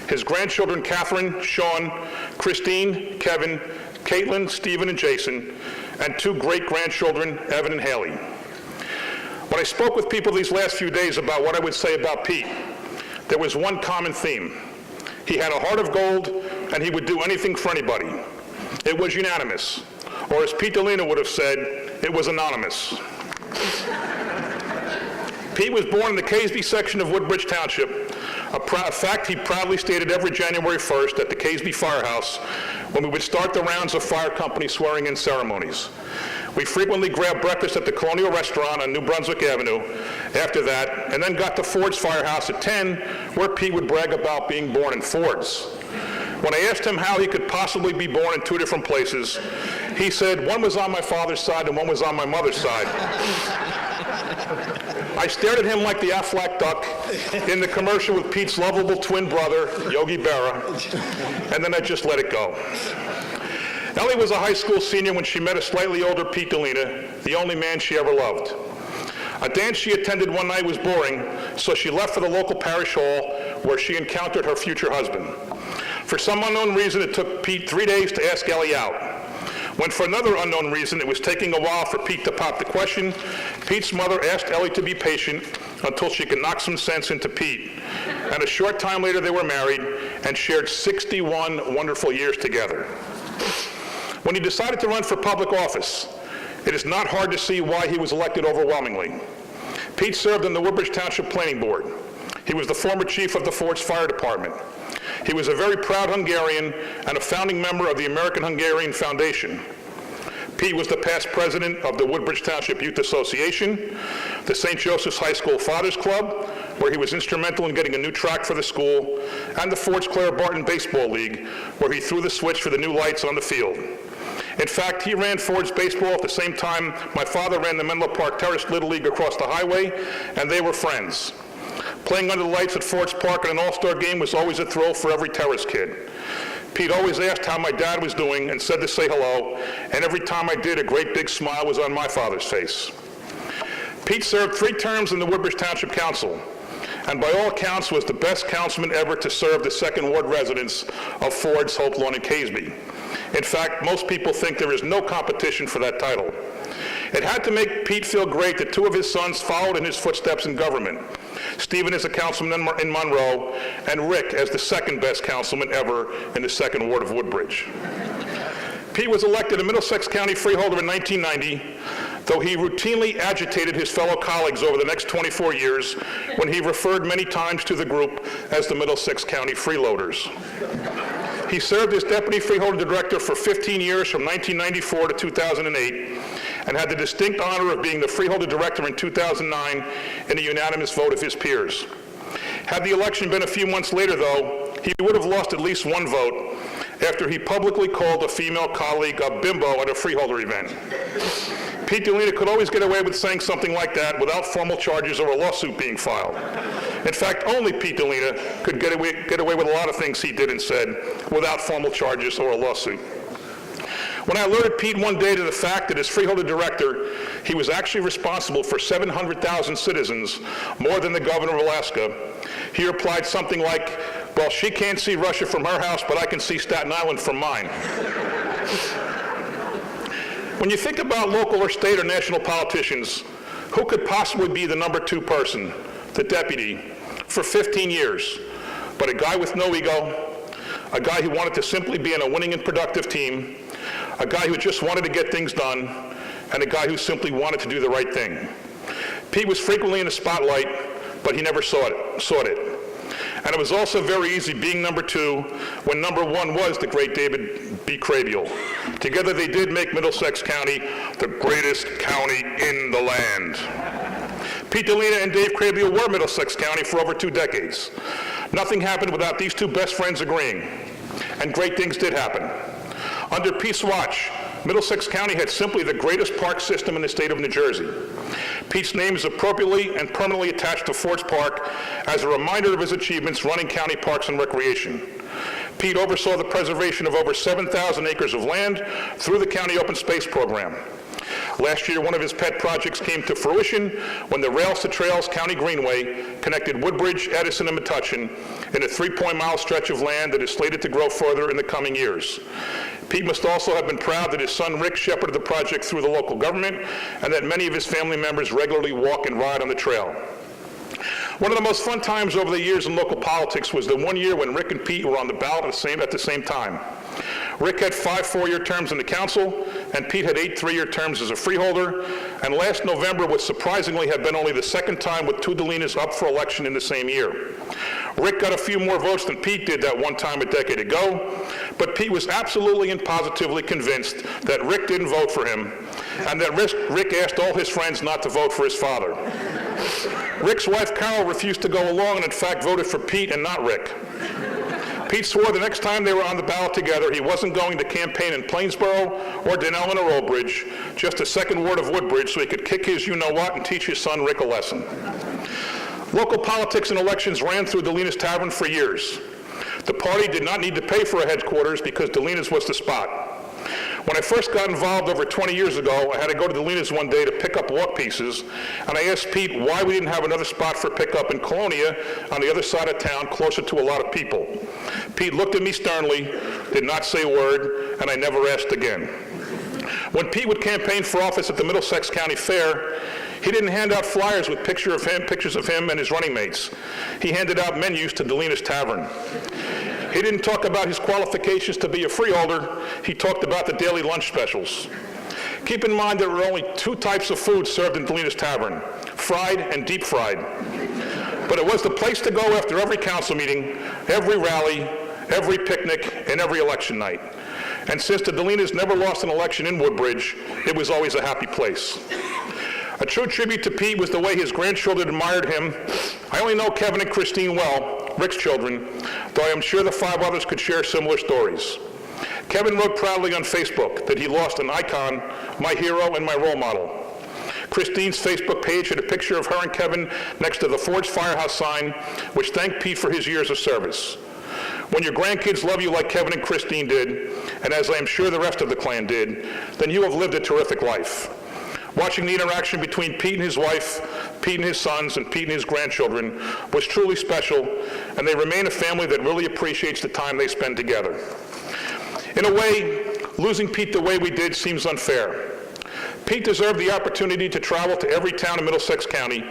his grandchildren Catherine, Sean, Christine, Kevin, Caitlin, Stephen, and Jason, and 2 great-grandchildren, Evan and Haley. When I spoke with people these last few days about what I would say about Pete, there was one common theme. He had a heart of gold, and he would do anything for anybody. It was unanimous, or as Pete Delina would have said, it was anonymous. Pete was born in the Caseby section of Woodbridge Township, a fact he proudly stated every January 1st at the Caseby Firehouse when we would start the rounds of fire company swearing-in ceremonies. We frequently grabbed breakfast at the Colonial Restaurant on New Brunswick Avenue after that, and then got to Ford's Firehouse at 10, where Pete would brag about being born in Ford's. When I asked him how he could possibly be born in 2 different places, he said, one was on my father's side and one was on my mother's side. I stared at him like the Aflac duck in the commercial with Pete's lovable twin brother, Yogi Berra, and then I just let it go. Ellie was a high school senior when she met a slightly older Pete Delina, the only man she ever loved. A dance she attended one night was boring, so she left for the local parish hall where she encountered her future husband. For some unknown reason, it took Pete 3 days to ask Ellie out. When for another unknown reason, it was taking a while for Pete to pop the question, Pete's mother asked Ellie to be patient until she could knock some sense into Pete. And a short time later, they were married and shared 61 wonderful years together. When he decided to run for public office, it is not hard to see why he was elected overwhelmingly. Pete served on the Woodbridge Township Planning Board. He was the former chief of the Ford's Fire Department. He was a very proud Hungarian and a founding member of the American Hungarian Foundation. Pete was the past president of the Woodbridge Township Youth Association, the St. Joseph's High School Fathers Club, where he was instrumental in getting a new track for the school, and the Ford's Clare Barton Baseball League, where he threw the switch for the new lights on the field. In fact, he ran Ford's baseball at the same time my father ran the Menlo Park Terrace Little League across the highway, and they were friends. Playing under the lights at Ford's Park in an all-star game was always a thrill for every Terrace kid. Pete always asked how my dad was doing and said to say hello, and every time I did, a great big smile was on my father's face. Pete served 3 terms in the Woodbridge Township Council, and by all accounts was the best councilman ever to serve the 2nd Ward residents of Ford's, Hope Lawn, and Caseby. In fact, most people think there is no competition for that title. It had to make Pete feel great that 2 of his sons followed in his footsteps in government. Stephen as a councilman in Monroe, and Rick as the 2nd best councilman ever in the 2nd Ward of Woodbridge. Pete was elected a Middlesex County freeholder in 1990, though he routinely agitated his fellow colleagues over the next 24 years when he referred many times to the group as the Middlesex County Freeloaders. He served as deputy freeholder director for 15 years from 1994 to 2008, and had the distinct honor of being the freeholder director in 2009 in a unanimous vote of his peers. Had the election been a few months later, though, he would have lost at least 1 vote after he publicly called a female colleague a bimbo at a freeholder event. Pete Delina could always get away with saying something like that without formal charges or a lawsuit being filed. In fact, only Pete Delina could get away with a lot of things he did and said without formal charges or a lawsuit. When I alerted Pete one day to the fact that as freeholder director, he was actually responsible for 700,000 citizens, more than the governor of Alaska, he replied something like, well, she can't see Russia from her house, but I can see Staten Island from mine. When you think about local or state or national politicians, who could possibly be the number 2 person, the deputy, for 15 years, but a guy with no ego, a guy who wanted to simply be in a winning and productive team, a guy who just wanted to get things done, and a guy who simply wanted to do the right thing. Pete was frequently in the spotlight, but he never sought it. And it was also very easy being number 2 when number 1 was the great David B. Crabiel. Together they did make Middlesex County the greatest county in the land. Pete Delina and Dave Crabiel were Middlesex County for over 2 decades. Nothing happened without these 2 best friends agreeing, and great things did happen. Under Pete's watch, Middlesex County had simply the greatest park system in the state of New Jersey. Pete's name is appropriately and permanently attached to Ford's Park as a reminder of his achievements running county parks and recreation. Pete oversaw the preservation of over 7,000 acres of land through the county open space program. Last year, one of his pet projects came to fruition when the Rails to Trails County Greenway connected Woodbridge, Edison, and Metuchen in a 3-mile stretch of land that is slated to grow further in the coming years. Pete must also have been proud that his son Rick shepherded the project through the local government and that many of his family members regularly walk and ride on the trail. One of the most fun times over the years in local politics was the one year when Rick and Pete were on the ballot at the same time. Rick had 5 4-year terms in the council, and Pete had 8 3-year terms as a freeholder, and last November would surprisingly have been only the second time with 2 Delinas up for election in the same year. Rick got a few more votes than Pete did that one time a decade ago, but Pete was absolutely and positively convinced that Rick didn't vote for him, and that Rick asked all his friends not to vote for his father. Rick's wife Carol refused to go along and in fact voted for Pete and not Rick. Pete swore the next time they were on the ballot together, he wasn't going to campaign in Plainsboro or Denellen or Old Bridge, just a second ward of Woodbridge so he could kick his you-know-what and teach his son Rick a lesson. Local politics and elections ran through Delina's Tavern for years. The party did not need to pay for a headquarters because Delina's was the spot. When I first got involved over 20 years ago, I had to go to Delina's one day to pick up walk pieces, and I asked Pete why we didn't have another spot for pickup in Colonia on the other side of town, closer to a lot of people. Pete looked at me sternly, did not say a word, and I never asked again. When Pete would campaign for office at the Middlesex County Fair, he didn't hand out flyers with pictures of him and his running mates. He handed out menus to Delina's Tavern. He didn't talk about his qualifications to be a freeholder. He talked about the daily lunch specials. Keep in mind there were only 2 types of food served in Delina's Tavern, fried and deep fried. But it was the place to go after every council meeting, every rally, every picnic, and every election night. And since the Delinas never lost an election in Woodbridge, it was always a happy place. A true tribute to Pete was the way his grandchildren admired him. I only know Kevin and Christine well, Rick's children, though I am sure the 5 others could share similar stories. Kevin wrote proudly on Facebook that he lost an icon, my hero and my role model. Christine's Facebook page had a picture of her and Kevin next to the Ford's Firehouse sign, which thanked Pete for his years of service. When your grandkids love you like Kevin and Christine did, and as I am sure the rest of the clan did, then you have lived a terrific life. Watching the interaction between Pete and his wife, Pete and his sons, and Pete and his grandchildren was truly special, and they remain a family that really appreciates the time they spend together. In a way, losing Pete the way we did seems unfair. Pete deserved the opportunity to travel to every town in Middlesex County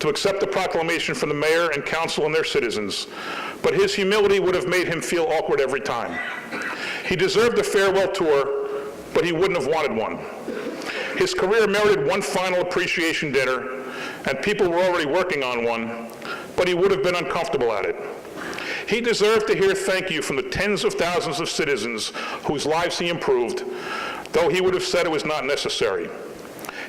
to accept the proclamation from the mayor and council and their citizens, but his humility would have made him feel awkward every time. He deserved a farewell tour, but he wouldn't have wanted one. His career merited one final appreciation dinner, and people were already working on one, but he would have been uncomfortable at it. He deserved to hear thank you from the tens of thousands of citizens whose lives he improved, though he would have said it was not necessary.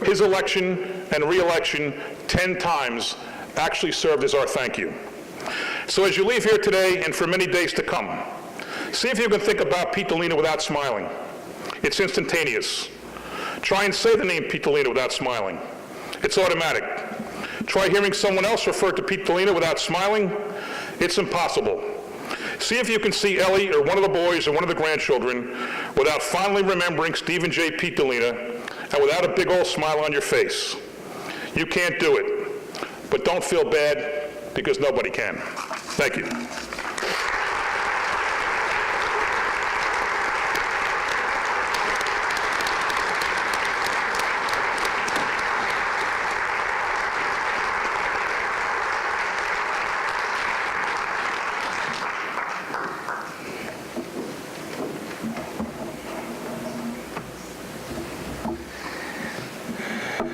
His election and re-election 10 times actually served as our thank you. So as you leave here today and for many days to come, see if you can think about Pete Delina without smiling. It's instantaneous. Try and say the name Pete Delina without smiling. It's automatic. Try hearing someone else refer to Pete Delina without smiling. It's impossible. See if you can see Ellie or one of the boys or one of the grandchildren without finally remembering Stephen J. Pete Delina and without a big old smile on your face. You can't do it, but don't feel bad because nobody can. Thank you.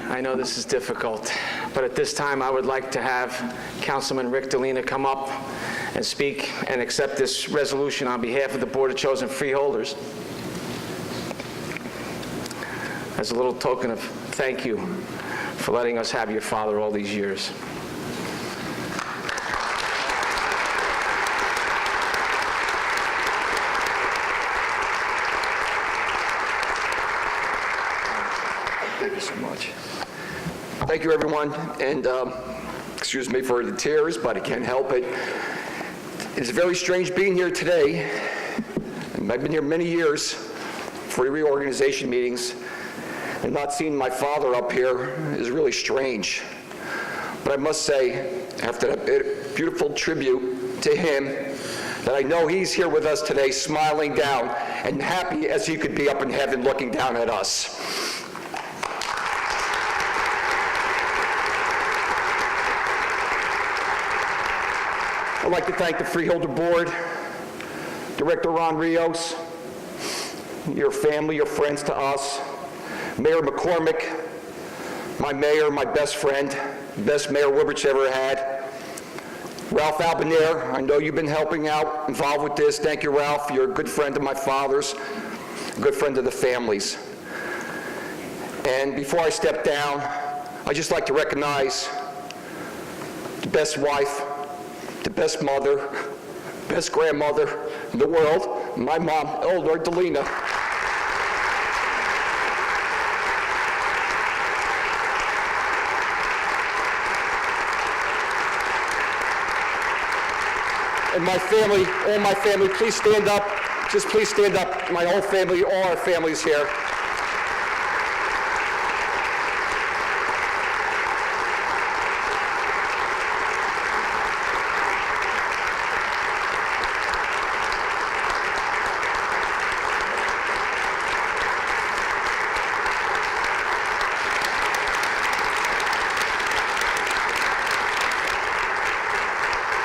I know this is difficult, but at this time I would like to have Councilman Rick Delina come up and speak and accept this resolution on behalf of the Board of Chosen Freeholders as a little token of thank you for letting us have your father all these years. Thank you so much. Thank you, everyone, and excuse me for the tears, but I can't help it. It's very strange being here today. I've been here many years for reorganization meetings, and not seeing my father up here is really strange. But I must say, after that beautiful tribute to him, that I know he's here with us today, smiling down and happy as he could be up in heaven looking down at us. I'd like to thank the Freeholder Board, Director Ron Rios, your family, your friends to us, Mayor McCormick, my mayor, my best friend, best Mayor Woodbridge ever had, Ralph Albinair. I know you've been helping out, involved with this. Thank you, Ralph. You're a good friend of my father's, a good friend of the family's. And before I step down, I'd just like to recognize the best wife, the best mother, best grandmother in the world, my mom, Eleanor Delina. And my family, all my family, please stand up. Just please stand up. My whole family, all our families here.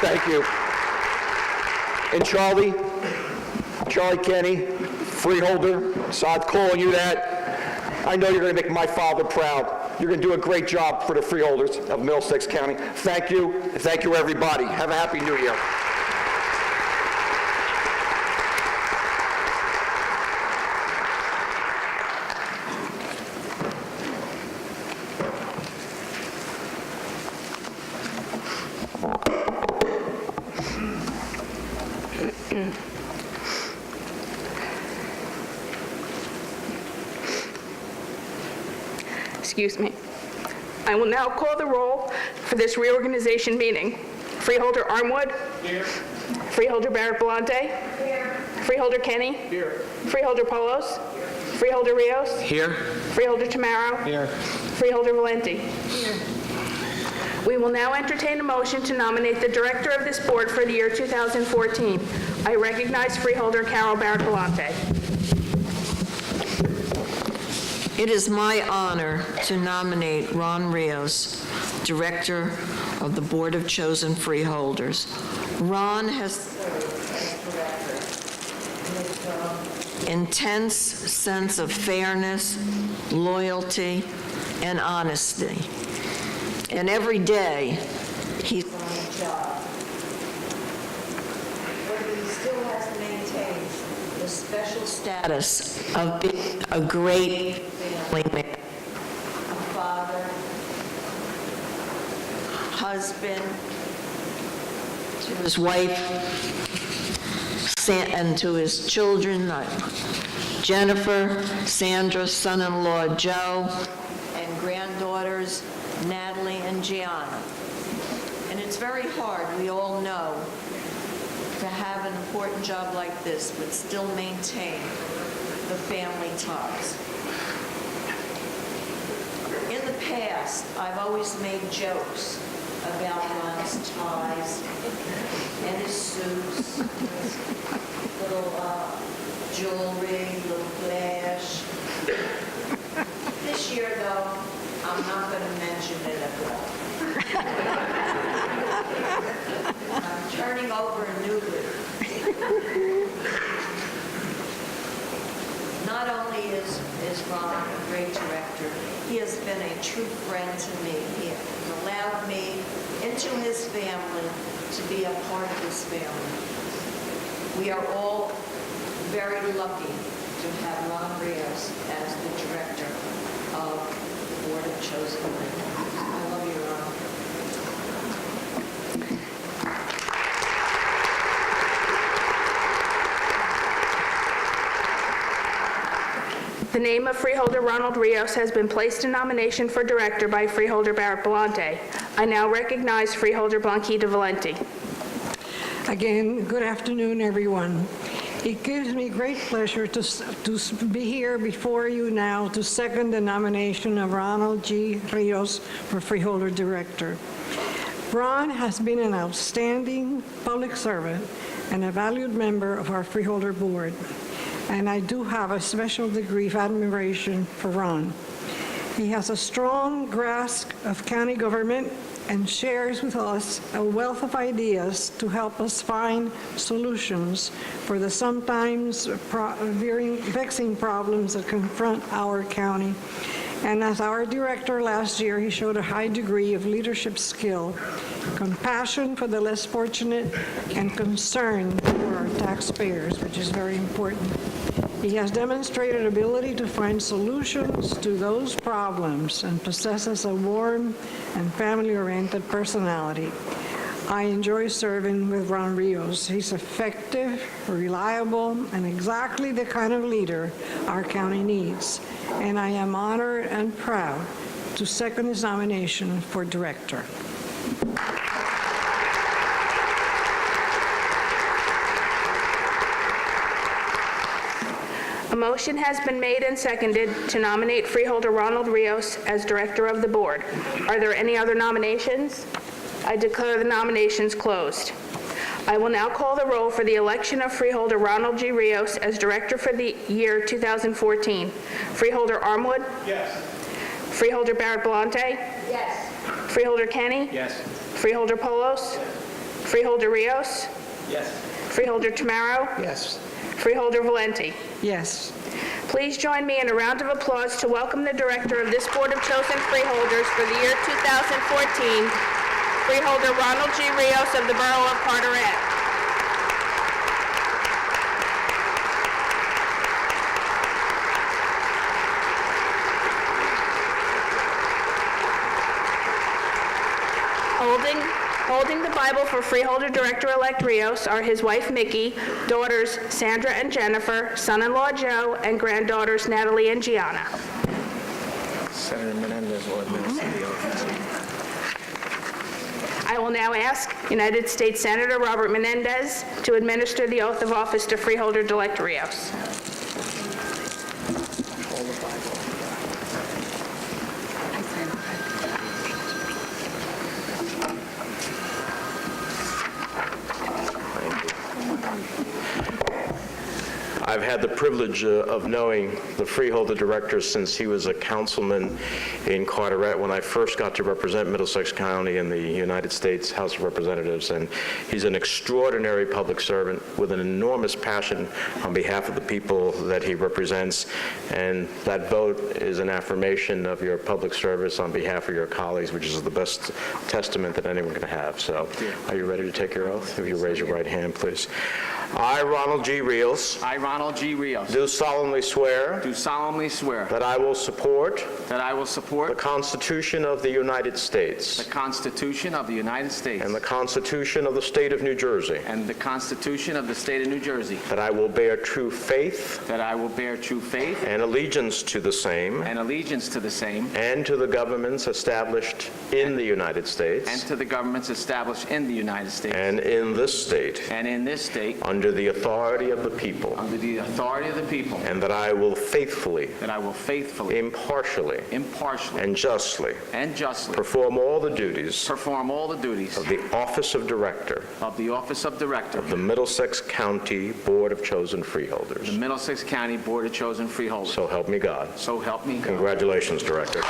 Thank you. And Charlie Kenny, Freeholder, so I'm calling you that. I know you're going to make my father proud. You're going to do a great job for the Freeholders of Middlesex County. Thank you. Thank you, everybody. Have a happy New Year. Excuse me. I will now call the roll for this reorganization meeting. Freeholder Armwood? Here. Freeholder Barrett Belante? Here. Freeholder Kenny? Here. Freeholder Polos? Here. Freeholder Rios? Here. Freeholder Tamaro? Here. Freeholder Valenti? Here. We will now entertain a motion to nominate the director of this board for the year 2014. I recognize Freeholder Carol Barrett Belante. It is my honor to nominate Ron Rios, Director of the Board of Chosen Freeholders. Ron has an intense sense of fairness, loyalty, and honesty. And every day, he's on the job. But he still has to maintain the special status of being a great family man, a father, husband to his wife, and to his children, Jennifer, Sandra, son-in-law Joe, and granddaughters Natalie and Gianna. And it's very hard, we all know, to have an important job like this, but still maintain the family ties. In the past, I've always made jokes about Ron's ties and his suits, little jewelry, little flash. This year, though, I'm not going to mention it at all. I'm turning over a new leaf. Not only is Ron a great director, he has been a true friend to me. He has allowed me into his family to be a part of his family. We are all very lucky to have Ron Rios as the director of the Board of Chosen Freeholders. I love you, Ron. The name of Freeholder Ronald Rios has been placed in nomination for director by Freeholder Barrett Belante. I now recognize Freeholder Blanquita Valenti. Again, good afternoon, everyone. It gives me great pleasure to be here before you now to second the nomination of Ronald G. Rios for Freeholder Director. Ron has been an outstanding public servant and a valued member of our Freeholder Board. and I do have a special degree of admiration for Ron. He has a strong grasp of county government and shares with us a wealth of ideas to help us find solutions for the sometimes vexing problems that confront our county. And as our director last year, he showed a high degree of leadership skill, compassion for the less fortunate, and concern for our taxpayers, which is very important. He has demonstrated ability to find solutions to those problems and possesses a warm and family-oriented personality. I enjoy serving with Ron Rios. He's effective, reliable, and exactly the kind of leader our county needs. And I am honored and proud to second his nomination for director. A motion has been made and seconded to nominate Freeholder Ronald Rios as director of the board. Are there any other nominations? I declare the nominations closed. I will now call the roll for the election of Freeholder Ronald G. Rios as director for the year 2014. Freeholder Armwood? Yes. Freeholder Barrett Belante? Yes. Freeholder Kenny? Yes. Freeholder Polos? Freeholder Rios? Yes. Freeholder Tamaro? Yes. Freeholder Valenti? Yes. Please join me in a round of applause to welcome the director of this Board of Chosen Freeholders for the year 2014, Freeholder Ronald G. Rios of the Borough of Carteret. Holding the Bible for Freeholder Director-elect Rios are his wife Mickey, daughters Sandra and Jennifer, son-in-law Joe, and granddaughters Natalie and Gianna. Senator Menendez will administer the oath. I will now ask United States Senator Robert Menendez to administer the oath of office to Freeholder-elect Rios. I've had the privilege of knowing the Freeholder Director since he was a councilman in Carteret when I first got to represent Middlesex County in the United States House of Representatives. And he's an extraordinary public servant with an enormous passion on behalf of the people that he represents. And that vote is an affirmation of your public service on behalf of your colleagues, which is the best testament that anyone can have. So are you ready to take your oath? If you raise your right hand, please. I, Ronald G. Rios, I, Ronald G. Rios, do solemnly swear do solemnly swear that I will support that I will the support Constitution of the United the States Constitution of the United States and the Constitution of the State of New Jersey, and the Constitution of the State of New Jersey, that I will bear true faith that I will bear true faith and allegiance to the same and allegiance to the same and to the governments established in the United and States to the governments established in the United States and in this state and in this state under the authority of the people, under the authority of the people, and that I will faithfully, that I will faithfully, impartially, impartially, and justly and justly perform all the duties perform all the duties of the office of Director of the office of Director of the Middlesex County Board of Chosen Freeholders. the Middlesex County Board of Chosen Freeholders. So help me God. So help me God. Congratulations, Director.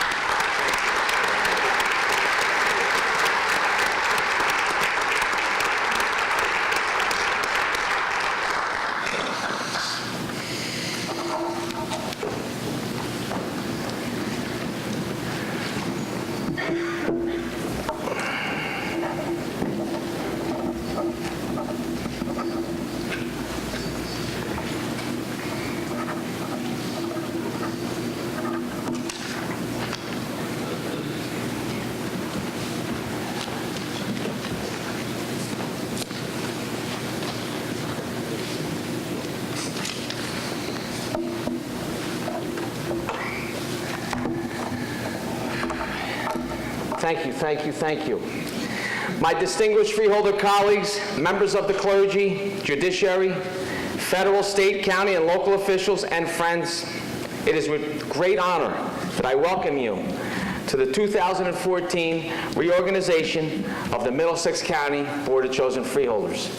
Thank you, thank you, thank you. My distinguished freeholder colleagues, members of the clergy, judiciary, federal, state, county, and local officials, and friends, it is with great honor that I welcome you to the 2014 reorganization of the Middlesex County Board of Chosen Freeholders.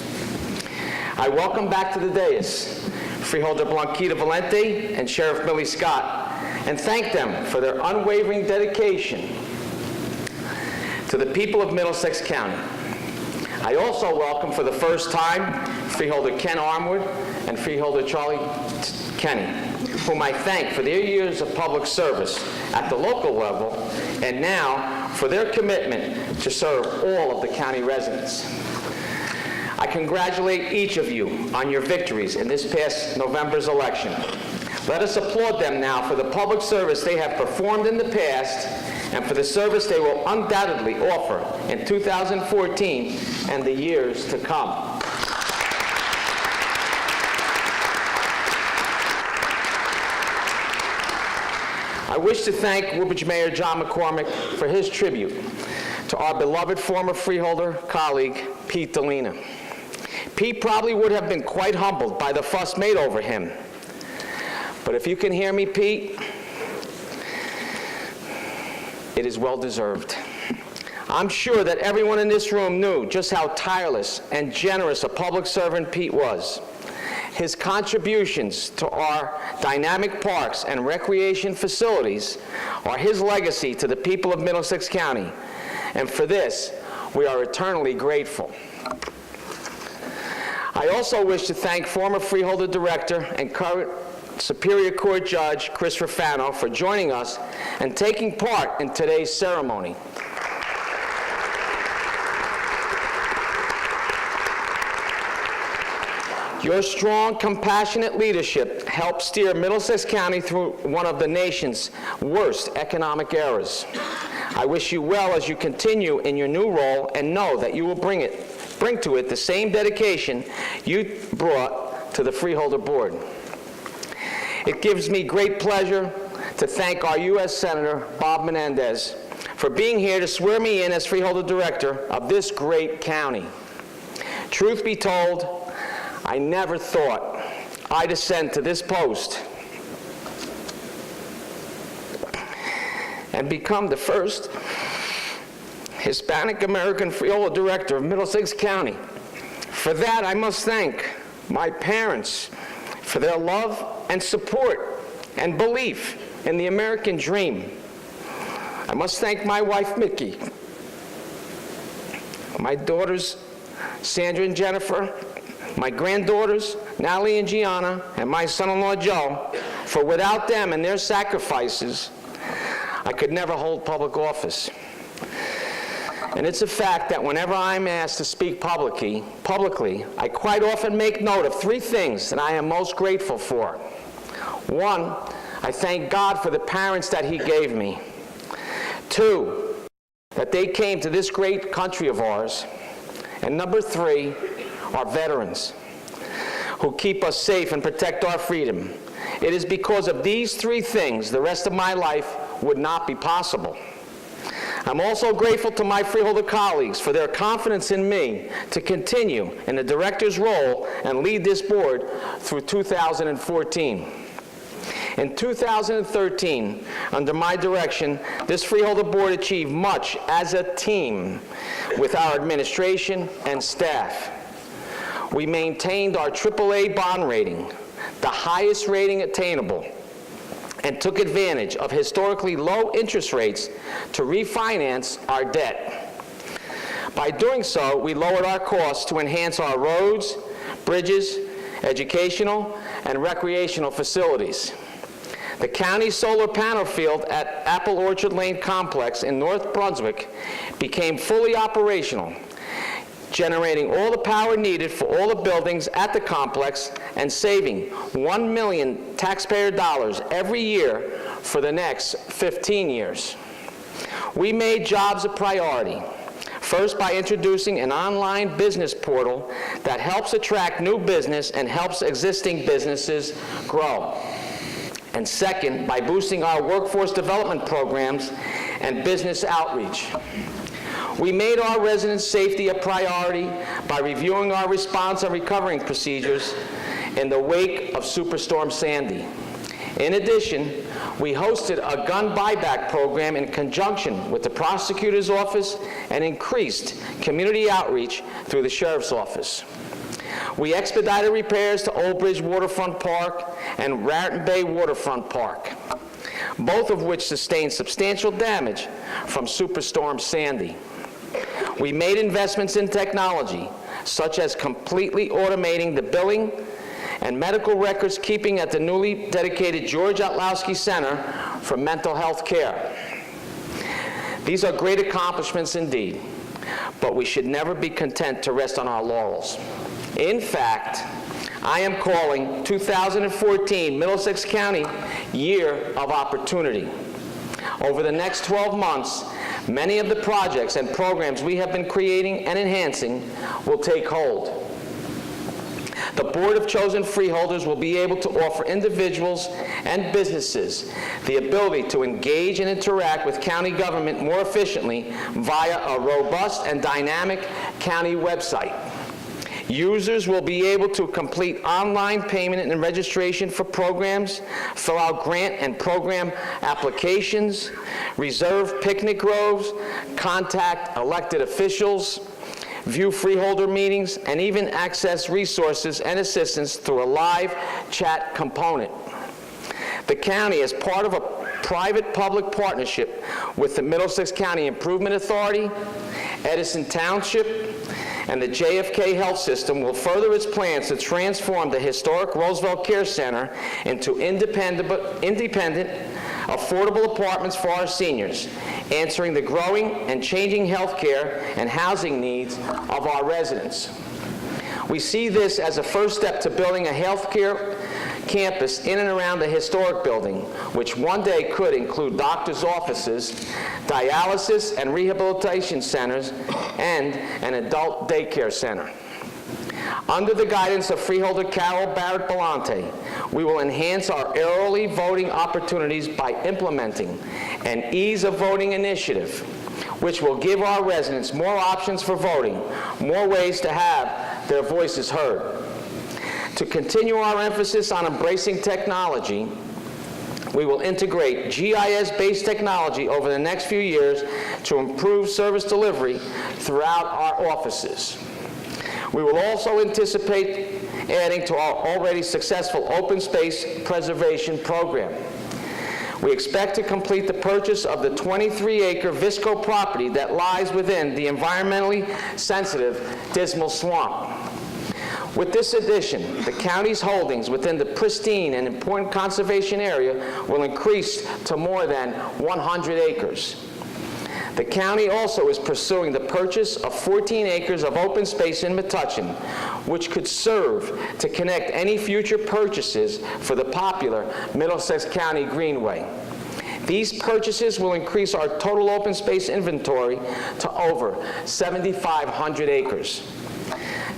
I welcome back to the dais Freeholder Blanquita Valente, and Sheriff Millie Scott, and thank them for their unwavering dedication to the people of Middlesex County. I also welcome for the first time Freeholder Ken Armwood and Freeholder Charlie Kenny, whom I thank for their years of public service at the local level and now for their commitment to serve all of the county residents. I congratulate each of you on your victories in this past November's election. Let us applaud them now for the public service they have performed in the past and for the service they will undoubtedly offer in 2014 and the years to come. I wish to thank Woodbridge Mayor John McCormick for his tribute to our beloved former freeholder colleague, Pete Delina. Pete probably would have been quite humbled by the fuss made over him. But if you can hear me, Pete, it is well deserved. I'm sure that everyone in this room knew just how tireless and generous a public servant Pete was. His contributions to our dynamic parks and recreation facilities are his legacy to the people of Middlesex County, and for this, we are eternally grateful. I also wish to thank former Freeholder Director and current Superior Court Judge Chris Rafano for joining us and taking part in today's ceremony. Your strong, compassionate leadership helped steer Middlesex County through one of the nation's worst economic eras. I wish you well as you continue in your new role and know that you will bring to it the same dedication you brought to the Freeholder Board. It gives me great pleasure to thank our U.S. Senator Bob Menendez for being here to swear me in as Freeholder Director of this great county. Truth be told, I never thought I'd ascend to this post and become the first Hispanic American Freeholder Director of Middlesex County. For that, I must thank my parents for their love and support and belief in the American dream. I must thank my wife, Mickey, my daughters, Sandra and Jennifer, my granddaughters, Natalie and Gianna, and my son-in-law, Joe, for without them and their sacrifices, I could never hold public office. And it's a fact that whenever I'm asked to speak publicly, I quite often make note of three things that I am most grateful for. One, I thank God for the parents that He gave me. Two, that they came to this great country of ours. And number three, our veterans, who keep us safe and protect our freedom. It is because of these three things the rest of my life would not be possible. I'm also grateful to my Freeholder colleagues for their confidence in me to continue in the director's role and lead this board through 2014. In 2013, under my direction, this Freeholder Board achieved much as a team with our administration and staff. We maintained our AAA bond rating, the highest rating attainable, and took advantage of historically low interest rates to refinance our debt. By doing so, we lowered our costs to enhance our roads, bridges, educational, and recreational facilities. The county solar panel field at Apple Orchard Lane Complex in North Brunswick became fully operational, generating all the power needed for all the buildings at the complex and saving $1 million taxpayer dollars every year for the next 15 years. We made jobs a priority, first by introducing an online business portal that helps attract new business and helps existing businesses grow. And second, by boosting our workforce development programs and business outreach. We made our residents' safety a priority by reviewing our response and recovering procedures in the wake of Superstorm Sandy. In addition, we hosted a gun buyback program in conjunction with the prosecutor's office and increased community outreach through the sheriff's office. We expedited repairs to Old Bridge Waterfront Park and Raritan Bay Waterfront Park, both of which sustained substantial damage from Superstorm Sandy. We made investments in technology, such as completely automating the billing and medical records keeping at the newly dedicated George Otlowski Center for Mental Health Care. These are great accomplishments indeed, but we should never be content to rest on our laurels. In fact, I am calling 2014 Middlesex County Year of Opportunity. Over the next 12 months, many of the projects and programs we have been creating and enhancing will take hold. The Board of Chosen Freeholders will be able to offer individuals and businesses the ability to engage and interact with county government more efficiently via a robust and dynamic county website. Users will be able to complete online payment and registration for programs, fill out grant and program applications, reserve picnic groves, contact elected officials, view freeholder meetings, and even access resources and assistance through a live chat component. The county, as part of a private-public partnership with the Middlesex County Improvement Authority, Edison Township, and the JFK Health System, will further its plans to transform the historic Roosevelt Care Center into independent, affordable apartments for our seniors, answering the growing and changing healthcare and housing needs of our residents. We see this as a first step to building a healthcare campus in and around the historic building, which one day could include doctors' offices, dialysis and rehabilitation centers, and an adult daycare center. Under the guidance of Freeholder Carol Barrett-Belante, we will enhance our early voting opportunities by implementing an ease of voting initiative, which will give our residents more options for voting, more ways to have their voices heard. To continue our emphasis on embracing technology, we will integrate GIS-based technology over the next few years to improve service delivery throughout our offices. We will also anticipate adding to our already successful open space preservation program. We expect to complete the purchase of the 23-acre Visco property that lies within the environmentally sensitive Dismal Swamp. With this addition, the county's holdings within the pristine and important conservation area will increase to more than 100 acres. The county also is pursuing the purchase of 14 acres of open space in Metuchen, which could serve to connect any future purchases for the popular Middlesex County Greenway. These purchases will increase our total open space inventory to over 7,500 acres.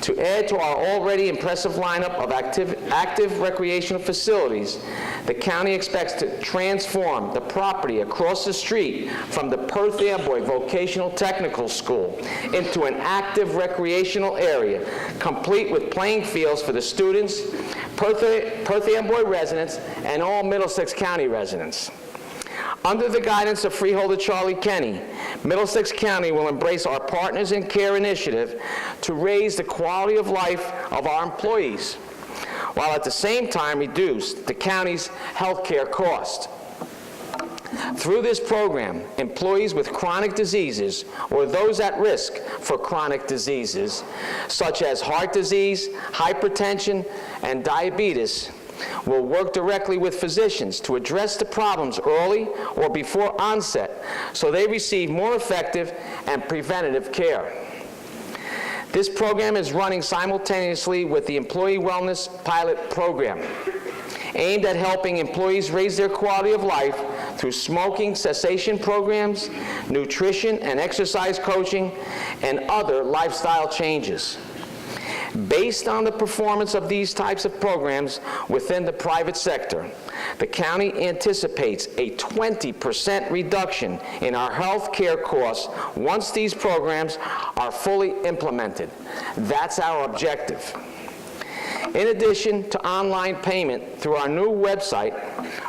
To add to our already impressive lineup of active recreational facilities, the county expects to transform the property across the street from the Perth Amboy Vocational Technical School into an active recreational area, complete with playing fields for the students, Perth Amboy residents, and all Middlesex County residents. Under the guidance of Freeholder Charlie Kenny, Middlesex County will embrace our Partners in Care initiative to raise the quality of life of our employees, while at the same time reduce the county's health care cost. Through this program, employees with chronic diseases or those at risk for chronic diseases, such as heart disease, hypertension, and diabetes, will work directly with physicians to address the problems early or before onset so they receive more effective and preventative care. This program is running simultaneously with the Employee Wellness Pilot Program, aimed at helping employees raise their quality of life through smoking cessation programs, nutrition and exercise coaching, and other lifestyle changes. Based on the performance of these types of programs within the private sector, the county anticipates a 20% reduction in our health care costs once these programs are fully implemented. That's our objective. In addition to online payment through our new website,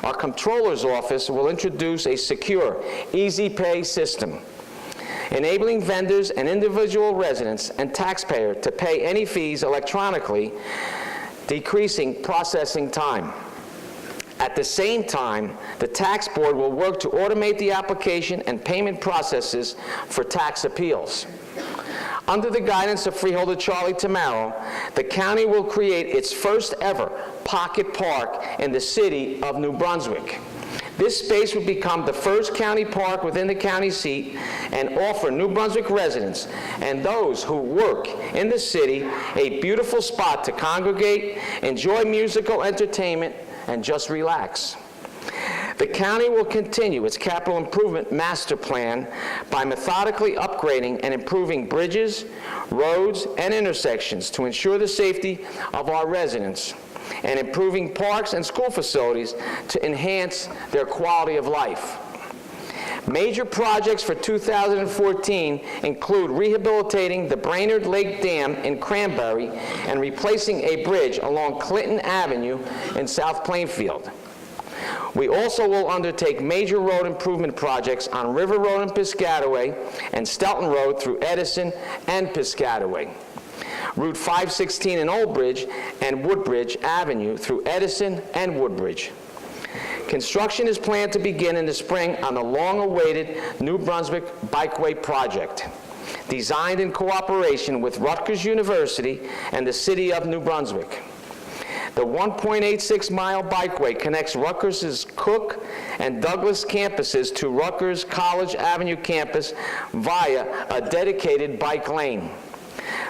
our Comptroller's Office will introduce a secure, easy pay system. enabling vendors and individual residents and taxpayers to pay any fees electronically, decreasing processing time. At the same time, the tax board will work to automate the application and payment processes for tax appeals. Under the guidance of Freeholder Charlie Tamaro, the county will create its first ever pocket park in the city of New Brunswick. This space will become the first county park within the county seat and offer New Brunswick residents and those who work in the city a beautiful spot to congregate, enjoy musical entertainment, and just relax. The county will continue its capital improvement master plan by methodically upgrading and improving bridges, roads, and intersections to ensure the safety of our residents, and improving parks and school facilities to enhance their quality of life. Major projects for 2014 include rehabilitating the Brainerd Lake Dam in Cranberry and replacing a bridge along Clinton Avenue in South Plainfield. We also will undertake major road improvement projects on River Road in Piscataway and Stelton Road through Edison and Piscataway, Route 516 in Old Bridge and Woodbridge Avenue through Edison and Woodbridge. Construction is planned to begin in the spring on the long-awaited New Brunswick Bikeway project, designed in cooperation with Rutgers University and the city of New Brunswick. The 1.86-mile bikeway connects Rutgers' Cook and Douglas campuses to Rutgers College Avenue campus via a dedicated bike lane.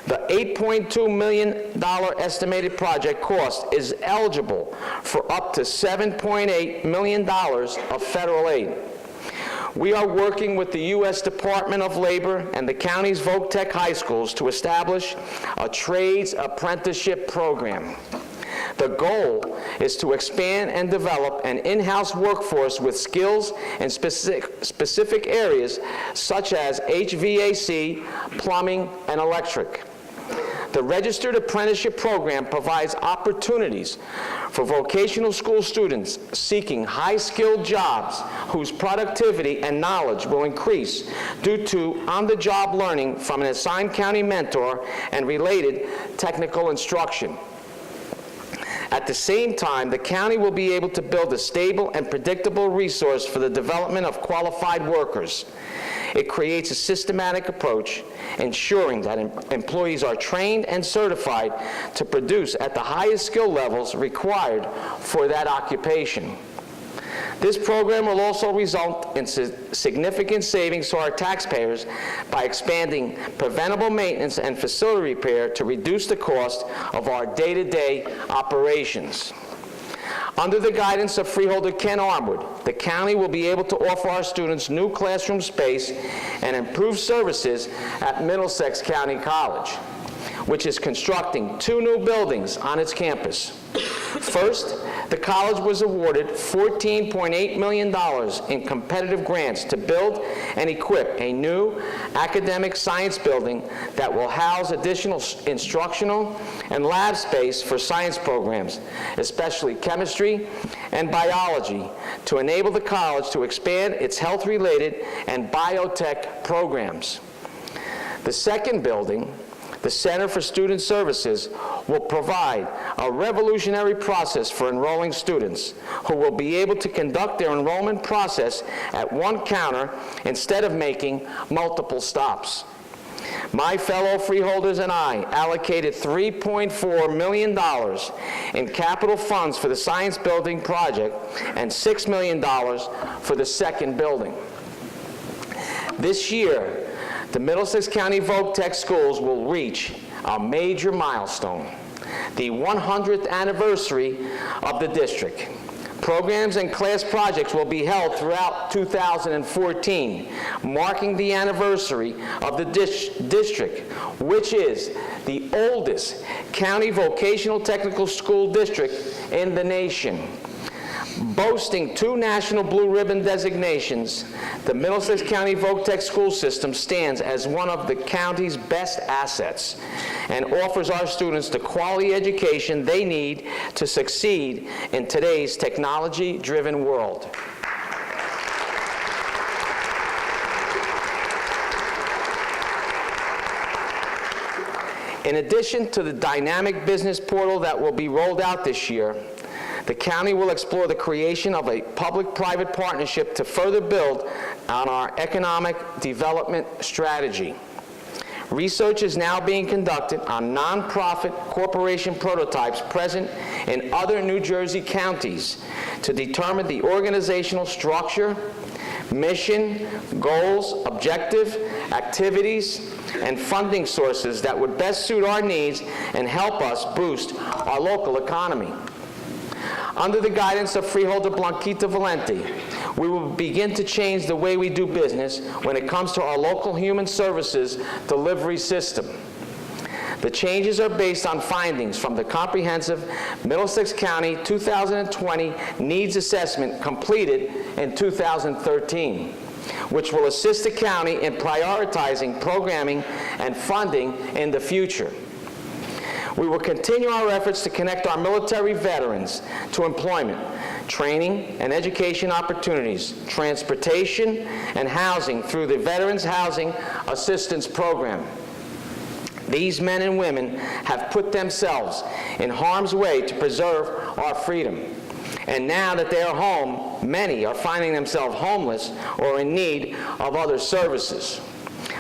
The $8.2 million estimated project cost is eligible for up to $7.8 million of federal aid. We are working with the U.S. Department of Labor and the county's Voc-Tech high schools to establish a trades apprenticeship program. The goal is to expand and develop an in-house workforce with skills in specific areas such as HVAC, plumbing, and electric. The Registered Apprenticeship Program provides opportunities for vocational school students seeking high-skilled jobs whose productivity and knowledge will increase due to on-the-job learning from an assigned county mentor and related technical instruction. At the same time, the county will be able to build a stable and predictable resource for the development of qualified workers. It creates a systematic approach, ensuring that employees are trained and certified to produce at the highest skill levels required for that occupation. This program will also result in significant savings to our taxpayers by expanding preventable maintenance and facility repair to reduce the cost of our day-to-day operations. Under the guidance of Freeholder Ken Armwood, the county will be able to offer our students new classroom space and improved services at Middlesex County College, which is constructing 2 new buildings on its campus. First, the college was awarded $14.8 million in competitive grants to build and equip a new academic science building that will house additional instructional and lab space for science programs, especially chemistry and biology, to enable the college to expand its health-related and biotech programs. The second building, the Center for Student Services, will provide a revolutionary process for enrolling students who will be able to conduct their enrollment process at one counter instead of making multiple stops. My fellow freeholders and I allocated $3.4 million in capital funds for the science building project and $6 million for the second building. This year, the Middlesex County Voc-Tech schools will reach a major milestone, the 100th anniversary of the district. Programs and class projects will be held throughout 2014, marking the anniversary of the district, which is the oldest county vocational technical school district in the nation. Boasting 2 national blue ribbon designations, the Middlesex County Voc-Tech school system stands as one of the county's best assets and offers our students the quality education they need to succeed in today's technology-driven world. In addition to the dynamic business portal that will be rolled out this year, the county will explore the creation of a public-private partnership to further build on our economic development strategy. Research is now being conducted on nonprofit corporation prototypes present in other New Jersey counties to determine the organizational structure, mission, goals, objective, activities, and funding sources that would best suit our needs and help us boost our local economy. Under the guidance of Freeholder Blanquita Valenti, we will begin to change the way we do business when it comes to our local human services delivery system. The changes are based on findings from the comprehensive Middlesex County 2020 needs assessment completed in 2013, which will assist the county in prioritizing programming and funding in the future. We will continue our efforts to connect our military veterans to employment, training and education opportunities, transportation, and housing through the Veterans Housing Assistance Program. These men and women have put themselves in harm's way to preserve our freedom. And now that they are home, many are finding themselves homeless or in need of other services.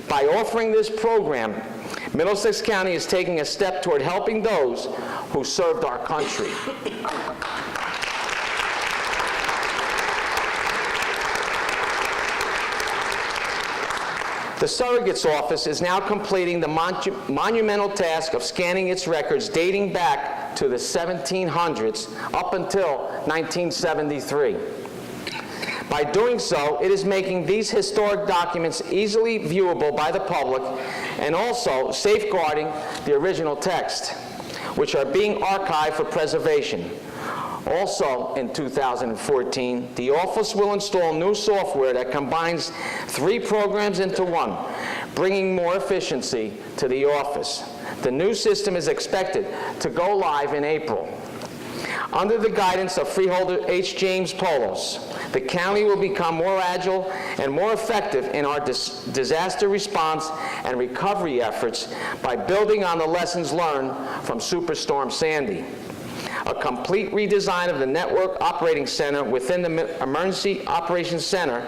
By offering this program, Middlesex County is taking a step toward helping those who served our country. The Surrogate's Office is now completing the monumental task of scanning its records dating back to the 1700s up until 1973. By doing so, it is making these historic documents easily viewable by the public and also safeguarding the original text, which are being archived for preservation. Also, in 2014, the office will install new software that combines 3 programs into one, bringing more efficiency to the office. The new system is expected to go live in April. Under the guidance of Freeholder H. James Polos, the county will become more agile and more effective in our disaster response and recovery efforts by building on the lessons learned from Superstorm Sandy. A complete redesign of the Network Operating Center within the Emergency Operations Center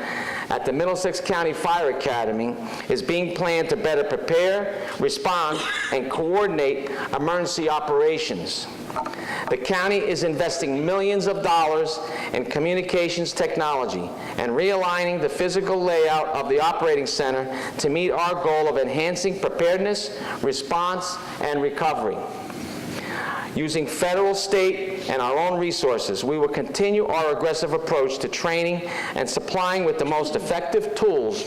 at the Middlesex County Fire Academy is being planned to better prepare, respond, and coordinate emergency operations. The county is investing millions of dollars in communications technology and realigning the physical layout of the operating center to meet our goal of enhancing preparedness, response, and recovery. Using federal, state, and our own resources, we will continue our aggressive approach to training and supplying with the most effective tools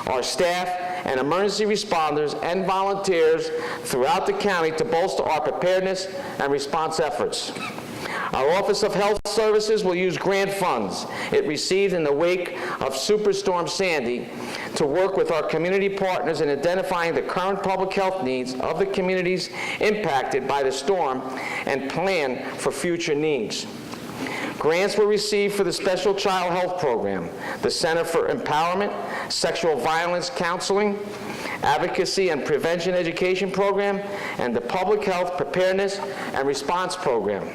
our staff and emergency responders and volunteers throughout the county to bolster our preparedness and response efforts. Our Office of Health Services will use grant funds it received in the wake of Superstorm Sandy to work with our community partners in identifying the current public health needs of the communities impacted by the storm and plan for future needs. Grants were received for the Special Child Health Program, the Center for Empowerment, Sexual Violence Counseling, Advocacy and Prevention Education Program, and the Public Health Preparedness and Response Program.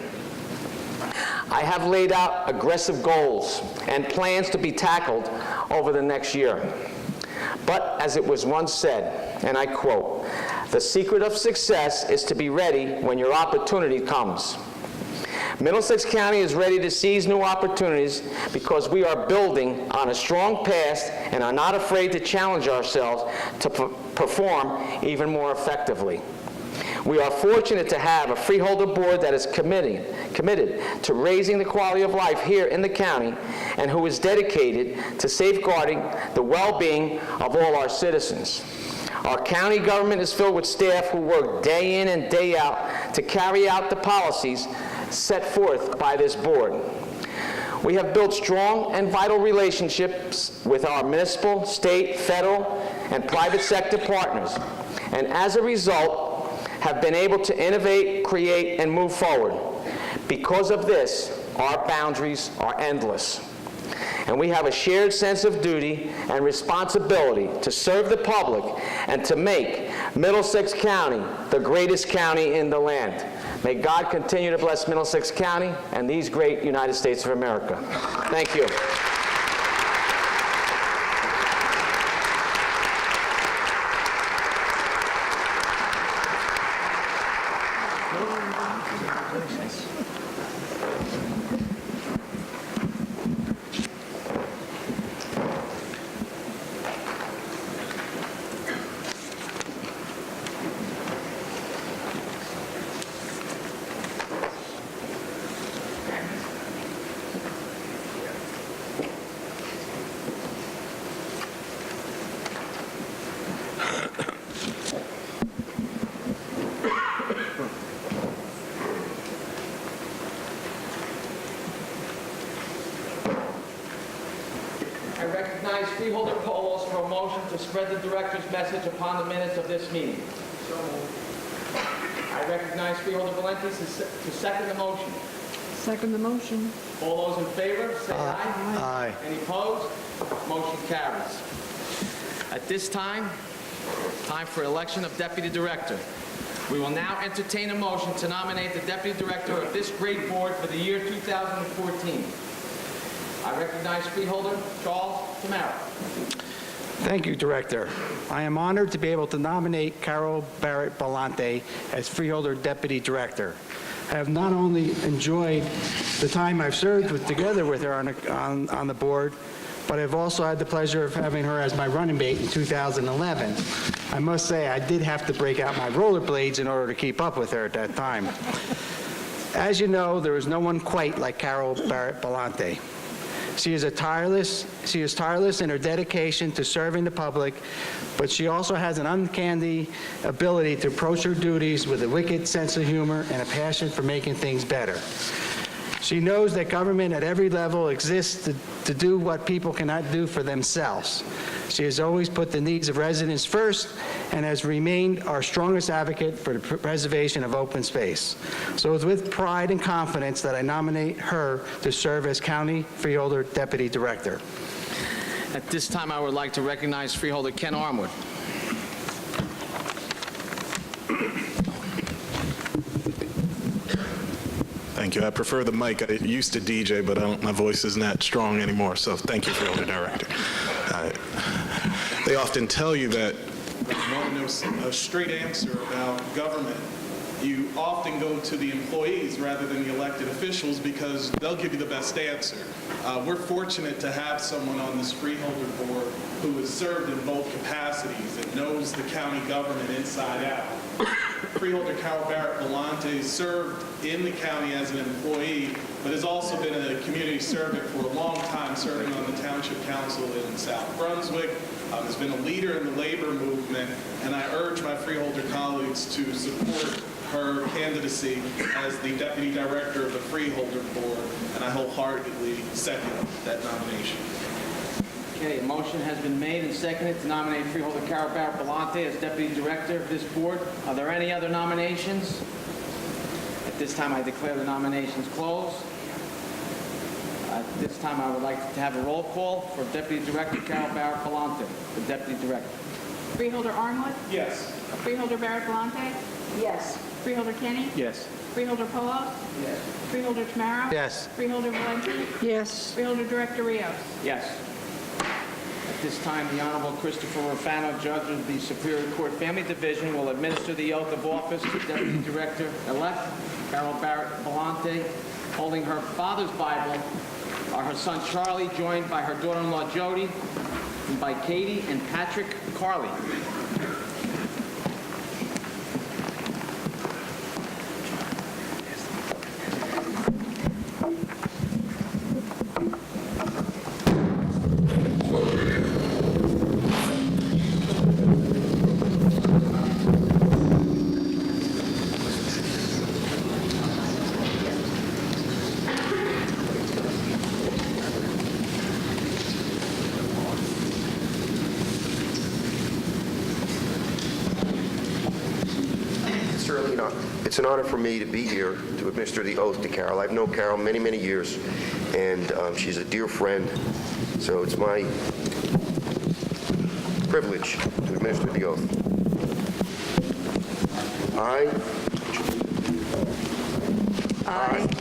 I have laid out aggressive goals and plans to be tackled over the next year. But as it was once said, and I quote, "The secret of success is to be ready when your opportunity comes." Middlesex County is ready to seize new opportunities because we are building on a strong past and are not afraid to challenge ourselves to perform even more effectively. We are fortunate to have a freeholder board that is committed to raising the quality of life here in the county and who is dedicated to safeguarding the well-being of all our citizens. Our county government is filled with staff who work day in and day out to carry out the policies set forth by this board. We have built strong and vital relationships with our municipal, state, federal, and private sector partners, and as a result, have been able to innovate, create, and move forward. Because of this, our boundaries are endless. And we have a shared sense of duty and responsibility to serve the public and to make Middlesex County the greatest county in the land. May God continue to bless Middlesex County and these great United States of America. Thank you. I recognize Freeholder Polos for a motion to spread the director's message upon the minutes of this meeting. I recognize Freeholder Valentes to second the motion. Second the motion. All those in favor, say aye. Aye. Any opposed? Motion carries. At this time for election of deputy director. We will now entertain a motion to nominate the deputy director of this great board for the year 2014. I recognize Freeholder Charles Tamara. Thank you, Director. I am honored to be able to nominate Carol Barrett Belante as Freeholder Deputy Director. I have not only enjoyed the time I've served together with her on the board, but I've also had the pleasure of having her as my running mate in 2011. I must say, I did have to break out my rollerblades in order to keep up with her at that time. As you know, there is no one quite like Carol Barrett Belante. She is tireless in her dedication to serving the public, but she also has an uncanny ability to approach her duties with a wicked sense of humor and a passion for making things better. She knows that government at every level exists to do what people cannot do for themselves. She has always put the needs of residents first and has remained our strongest advocate for the preservation of open space. So it's with pride and confidence that I nominate her to serve as County Freeholder Deputy Director. At this time, I would like to recognize Freeholder Ken Armwood. Thank you. I prefer the mic. I used to DJ, but my voice isn't that strong anymore, so thank you, Freeholder Director. They often tell you that when you want to know a straight answer about government, you often go to the employees rather than the elected officials because they'll give you the best answer. We're fortunate to have someone on this Freeholder Board who has served in both capacities and knows the county government inside out. Freeholder Carol Barrett Belante served in the county as an employee, but has also been a community servant for a long time, serving on the Township Council in South Brunswick, has been a leader in the labor movement, and I urge my Freeholder colleagues to support her candidacy as the Deputy Director of the Freeholder Board, and I wholeheartedly second that nomination. Okay, a motion has been made and seconded to nominate Freeholder Carol Barrett Belante as Deputy Director of this board. Are there any other nominations? At this time, I declare the nominations closed. At this time, I would like to have a roll call for Deputy Director Carol Barrett Belante, the Deputy Director. Freeholder Armwood? Yes. Freeholder Barrett Belante? Yes. Freeholder Kenny? Yes. Freeholder Polos? Yes. Freeholder Tamara? Yes. Freeholder Valenti? Yes. Freeholder Director Rios? Yes. At this time, the Honorable Christopher Rufano, Judge of the Superior Court Family Division, will administer the oath of office to Deputy Director-elect Carol Barrett Belante. Holding her father's Bible are her son Charlie, joined by her daughter-in-law Jody, and by Katie and Patrick Carley. It's an honor for me to be here to administer the oath to Carol. I've known Carol many, many years, and she's a dear friend, so it's my privilege to administer the oath. I,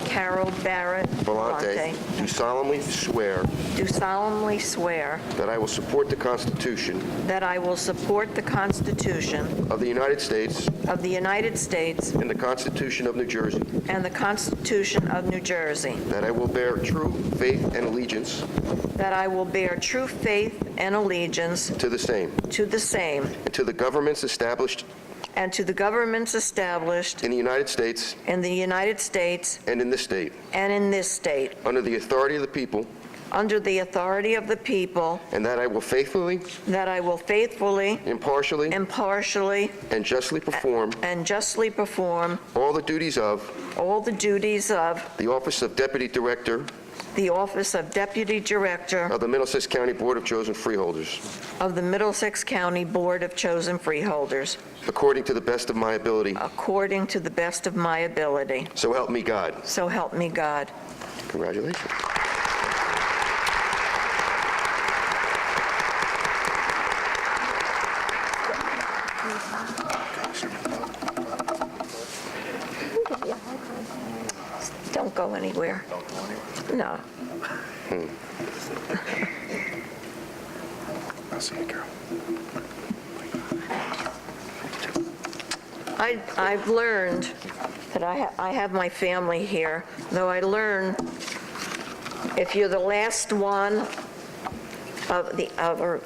Carol Barrett Bellante, do solemnly swear do solemnly swear that I will support the Constitution that I will support the Constitution of the United States of the United States and the Constitution of New Jersey, and the Constitution of New Jersey, that I will bear true faith and allegiance that I will bear true faith and allegiance to the same, and to the governments established to the governments established in the United States in the United States and in this state, and in this state, under the authority of the people, under the authority of the people, and that I will faithfully, impartially, and justly perform all the duties of the office of Deputy Director of the Middlesex County Board of Chosen Freeholders, of the Middlesex County Board of Chosen Freeholders, according to the best of my ability. according to the best of my ability. So help me God. So help me God. Congratulations. Don't go anywhere. No. I'll see you, Carol. I've learned that I have my family here, though I learn if you're the last one or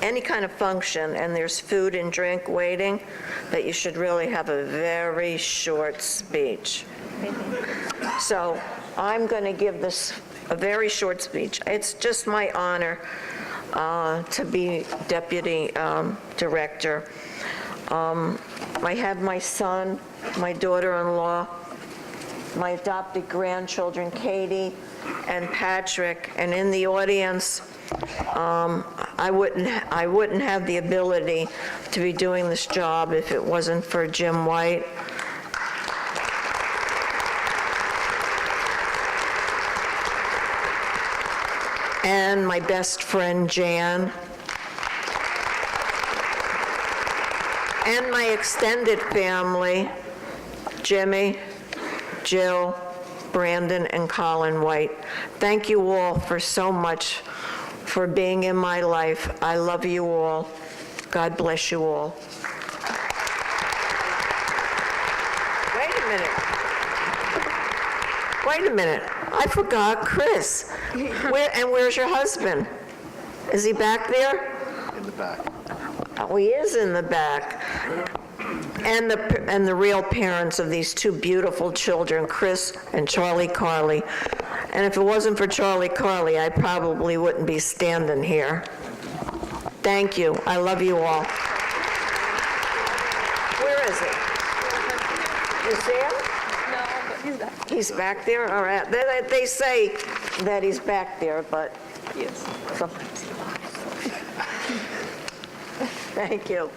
any kind of function and there's food and drink waiting, that you should really have a very short speech. So I'm going to give this a very short speech. It's just my honor to be Deputy Director. I have my son, my daughter-in-law, my adopted grandchildren, Katie and Patrick, and in the audience, I wouldn't have the ability to be doing this job if it wasn't for Jim White. And my best friend, Jan. And my extended family, Jimmy, Jill, Brandon, and Colin White. Thank you all for so much for being in my life. I love you all. God bless you all. Wait a minute. I forgot Chris. Where's your husband? Is he back there? In the back. Oh, he is in the back. And the real parents of these two beautiful children, Chris and Charlie Carley. And if it wasn't for Charlie Carley, I probably wouldn't be standing here. Thank you. I love you all. Where is he? Is there? No, but he's back. He's back there? All right. They say that he's back there, but Yes. sometimes. Thank you.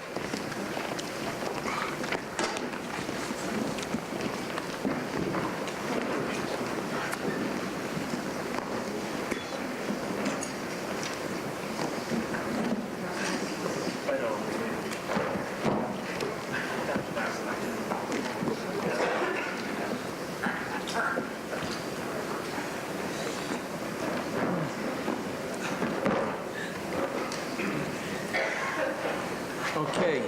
Okay.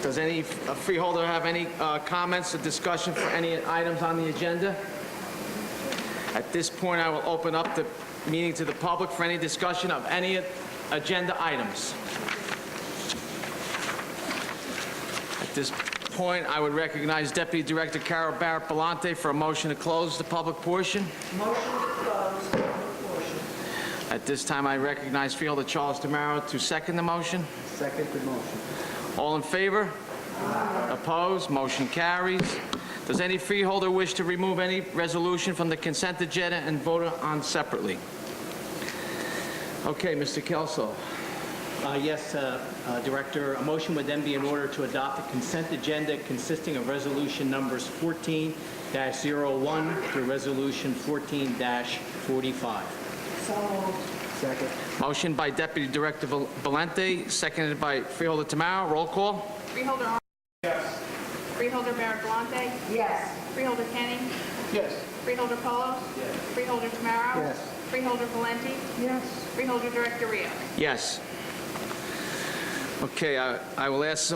Does any freeholder have any comments or discussion for any items on the agenda? At this point, I will open up the meeting to the public for any discussion of any agenda items. At this point, I would recognize Deputy Director Carol Barrett Bellante for a motion to close the public portion. Motion to close the portion. At this time, I recognize Freeholder Charles DeMaro to second the motion. Second the motion. All in favor? Opposed? Motion carries. Does any freeholder wish to remove any resolution from the consent agenda and vote on separately? Okay, Mr. Kelso. Yes, Director, a motion would then be in order to adopt a consent agenda consisting of resolution numbers 14-01 through resolution 14-45. Second. Motion by Deputy Director Valente, seconded by Freeholder Tamaro. Roll call. Freeholder Arnold. Yes. Freeholder Barrett-Bellante. Yes. Freeholder Kenny. Yes. Freeholder Polos. Yes. Freeholder Tamaro. Yes. Freeholder Valenti. Yes. Freeholder Director Rio. Yes. Okay, I will ask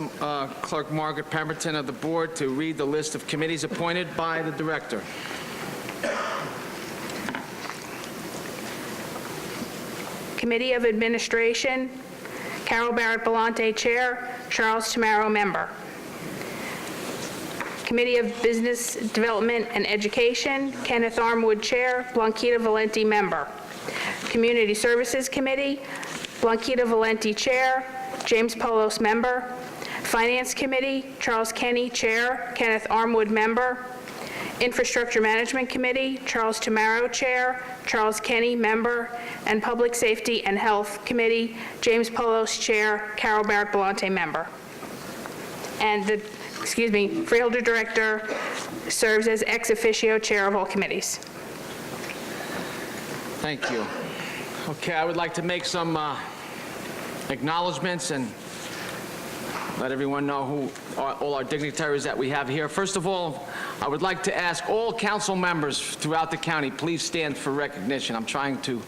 Clerk Margaret Pemberton of the Board to read the list of committees appointed by the Director. Committee of Administration, Carol Barrett-Bellante, Chair, Charles Tamaro, Member. Committee of Business Development and Education, Kenneth Armwood, Chair, Blanquita Valenti, Member. Community Services Committee, Blanquita Valenti, Chair, James Polos, Member. Finance Committee, Charles Kenny, Chair, Kenneth Armwood, Member. Infrastructure Management Committee, Charles Tamaro, Chair, Charles Kenny, Member. And Public Safety and Health Committee, James Polos, Chair, Carol Barrett-Bellante, Member. And the Freeholder Director serves as ex officio chair of all committees. Thank you. Okay, I would like to make some acknowledgements and let everyone know who are all our dignitaries that we have here. First of all, I would like to ask all council members throughout the county, please stand for recognition. I'm trying to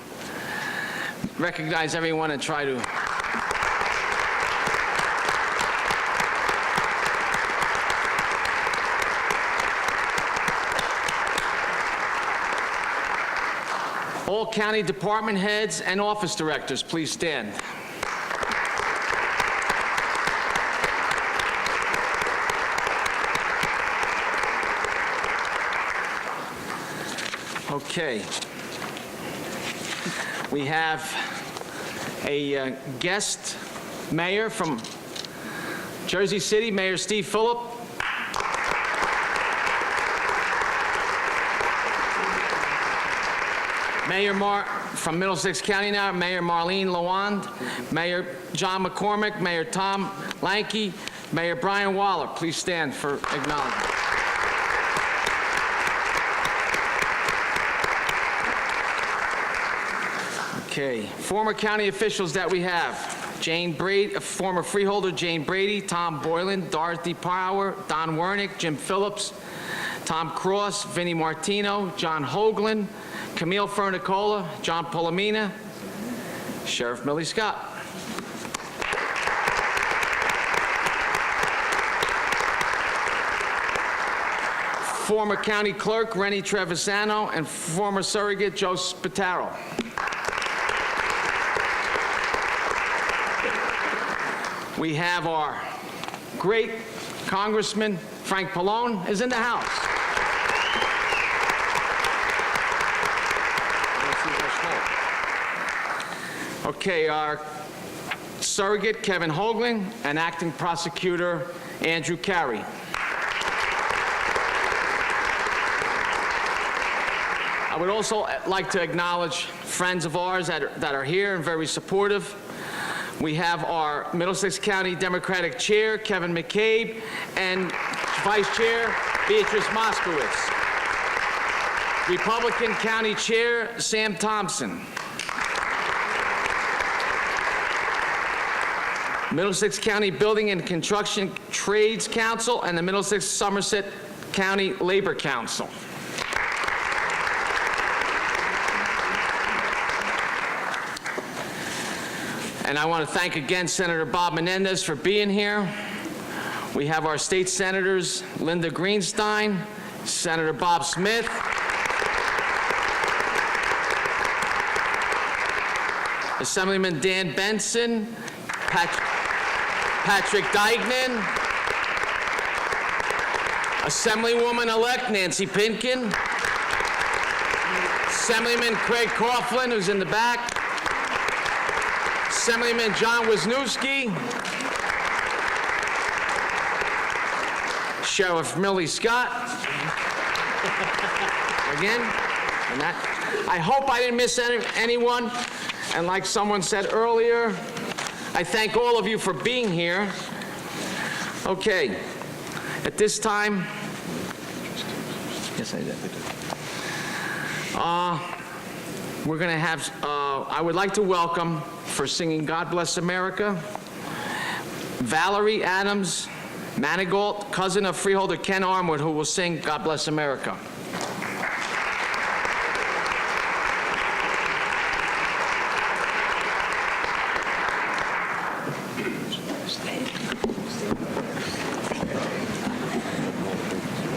recognize everyone and try to all county department heads and office directors, please stand. Okay. We have a guest mayor from Jersey City, Mayor Steve Phillip. From Middlesex County now, Mayor Marlene Lawand, Mayor John McCormick, Mayor Tom Lanke, Mayor Brian Waller. Please stand for acknowledgement. Okay, former county officials that we have. Jane Brady, former freeholder Jane Brady, Tom Boylan, Dorothy Power, Don Wernick, Jim Phillips, Tom Cross, Vinnie Martino, John Hoagland, Camille Fernicola, John Polomina, Sheriff Millie Scott. Former county clerk Rennie Trevisano and former surrogate Joe Spataro. We have our great Congressman Frank Pallone is in the house. Okay, our surrogate Kevin Hoagland and acting prosecutor Andrew Carey. I would also like to acknowledge friends of ours that are here and very supportive. We have our Middlesex County Democratic Chair, Kevin McCabe, and Vice Chair, Beatrice Moskowitz. Republican County Chair, Sam Thompson. Middlesex County Building and Construction Trades Council and the Middlesex Somerset County Labor Council. And I want to thank again Senator Bob Menendez for being here. We have our state senators, Linda Greenstein, Senator Bob Smith, Assemblyman Dan Benson, Patrick Deignan, Assemblywoman-elect Nancy Pinkin, Assemblyman Craig Coughlin, who's in the back, Assemblyman John Wisniewski, Sheriff Millie Scott, again, and that. I hope I didn't miss anyone, and like someone said earlier, I thank all of you for being here. Okay, at this time, yes, I did. We're going to have, I would like to welcome, for singing God Bless America, Valerie Adams Manigault, cousin of freeholder Ken Armwood, who will sing God Bless America.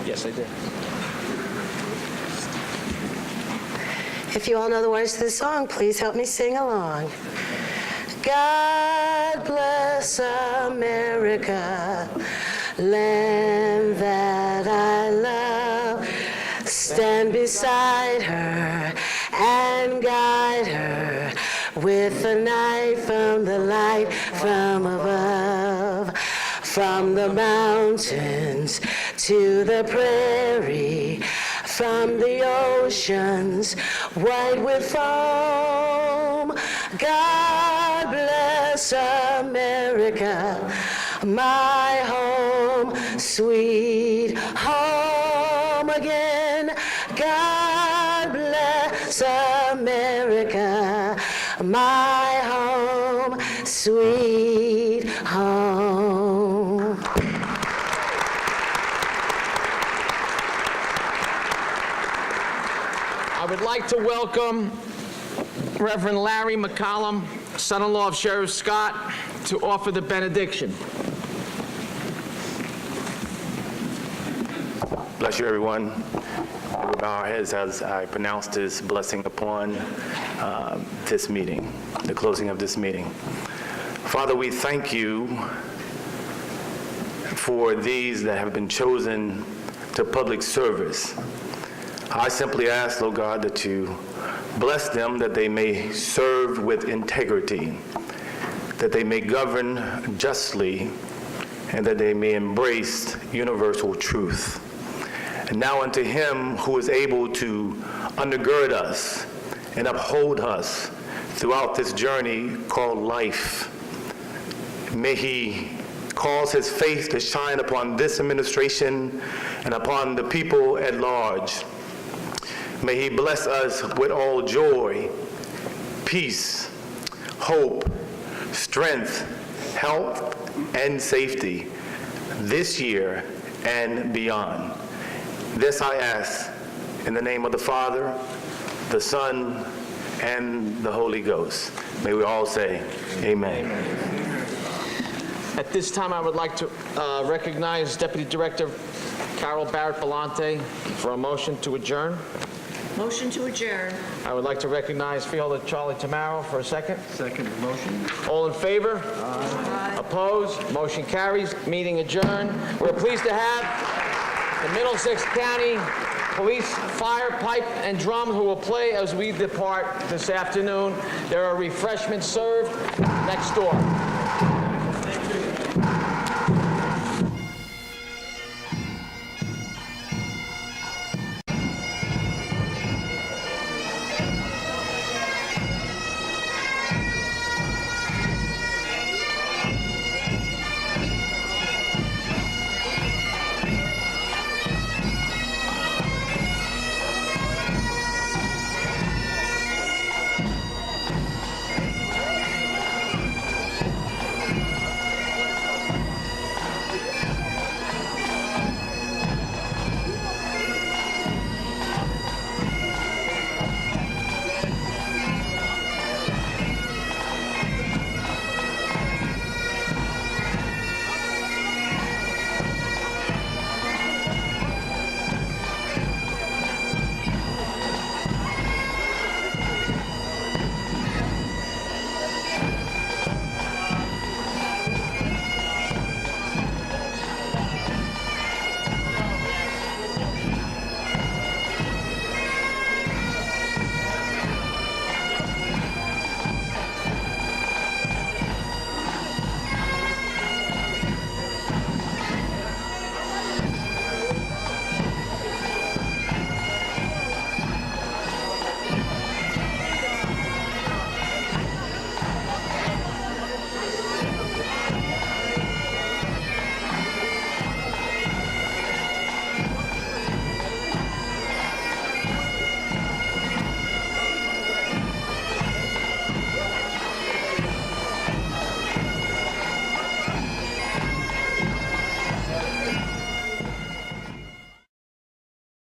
Yes, I did. If you all know the words to the song, please help me sing along. God bless America, land that I love. Stand beside her and guide her with a knife from the light from above. From the mountains to the prairie, from the oceans white with foam. God bless America, my home, sweet home again. God bless America, my home, sweet home. I would like to welcome Reverend Larry McCollum, son-in-law of Sheriff Scott, to offer the benediction. Bless you, everyone. We bow our heads as I pronounce this blessing upon this meeting, the closing of this meeting. Father, we thank you for these that have been chosen to public service. I simply ask, Lord God, that you bless them, that they may serve with integrity, that they may govern justly, and that they may embrace universal truth. And now unto him who is able to undergird us and uphold us throughout this journey called life, may he cause his face to shine upon this administration and upon the people at large. May he bless us with all joy, peace, hope, strength, health, and safety this year and beyond. This I ask in the name of the Father, the Son, and the Holy Ghost. May we all say, amen. At this time, I would like to recognize Deputy Director Carol Barrett-Belante for a motion to adjourn. Motion to adjourn. I would like to recognize Freeholder Charlie Tamaro for a second. Second motion. All in favor? Aye. Opposed? Motion carries. Meeting adjourned. We're pleased to have the Middlesex County Police, Fire, Pipe, and Drum who will play as we depart this afternoon. There are refreshments served next door.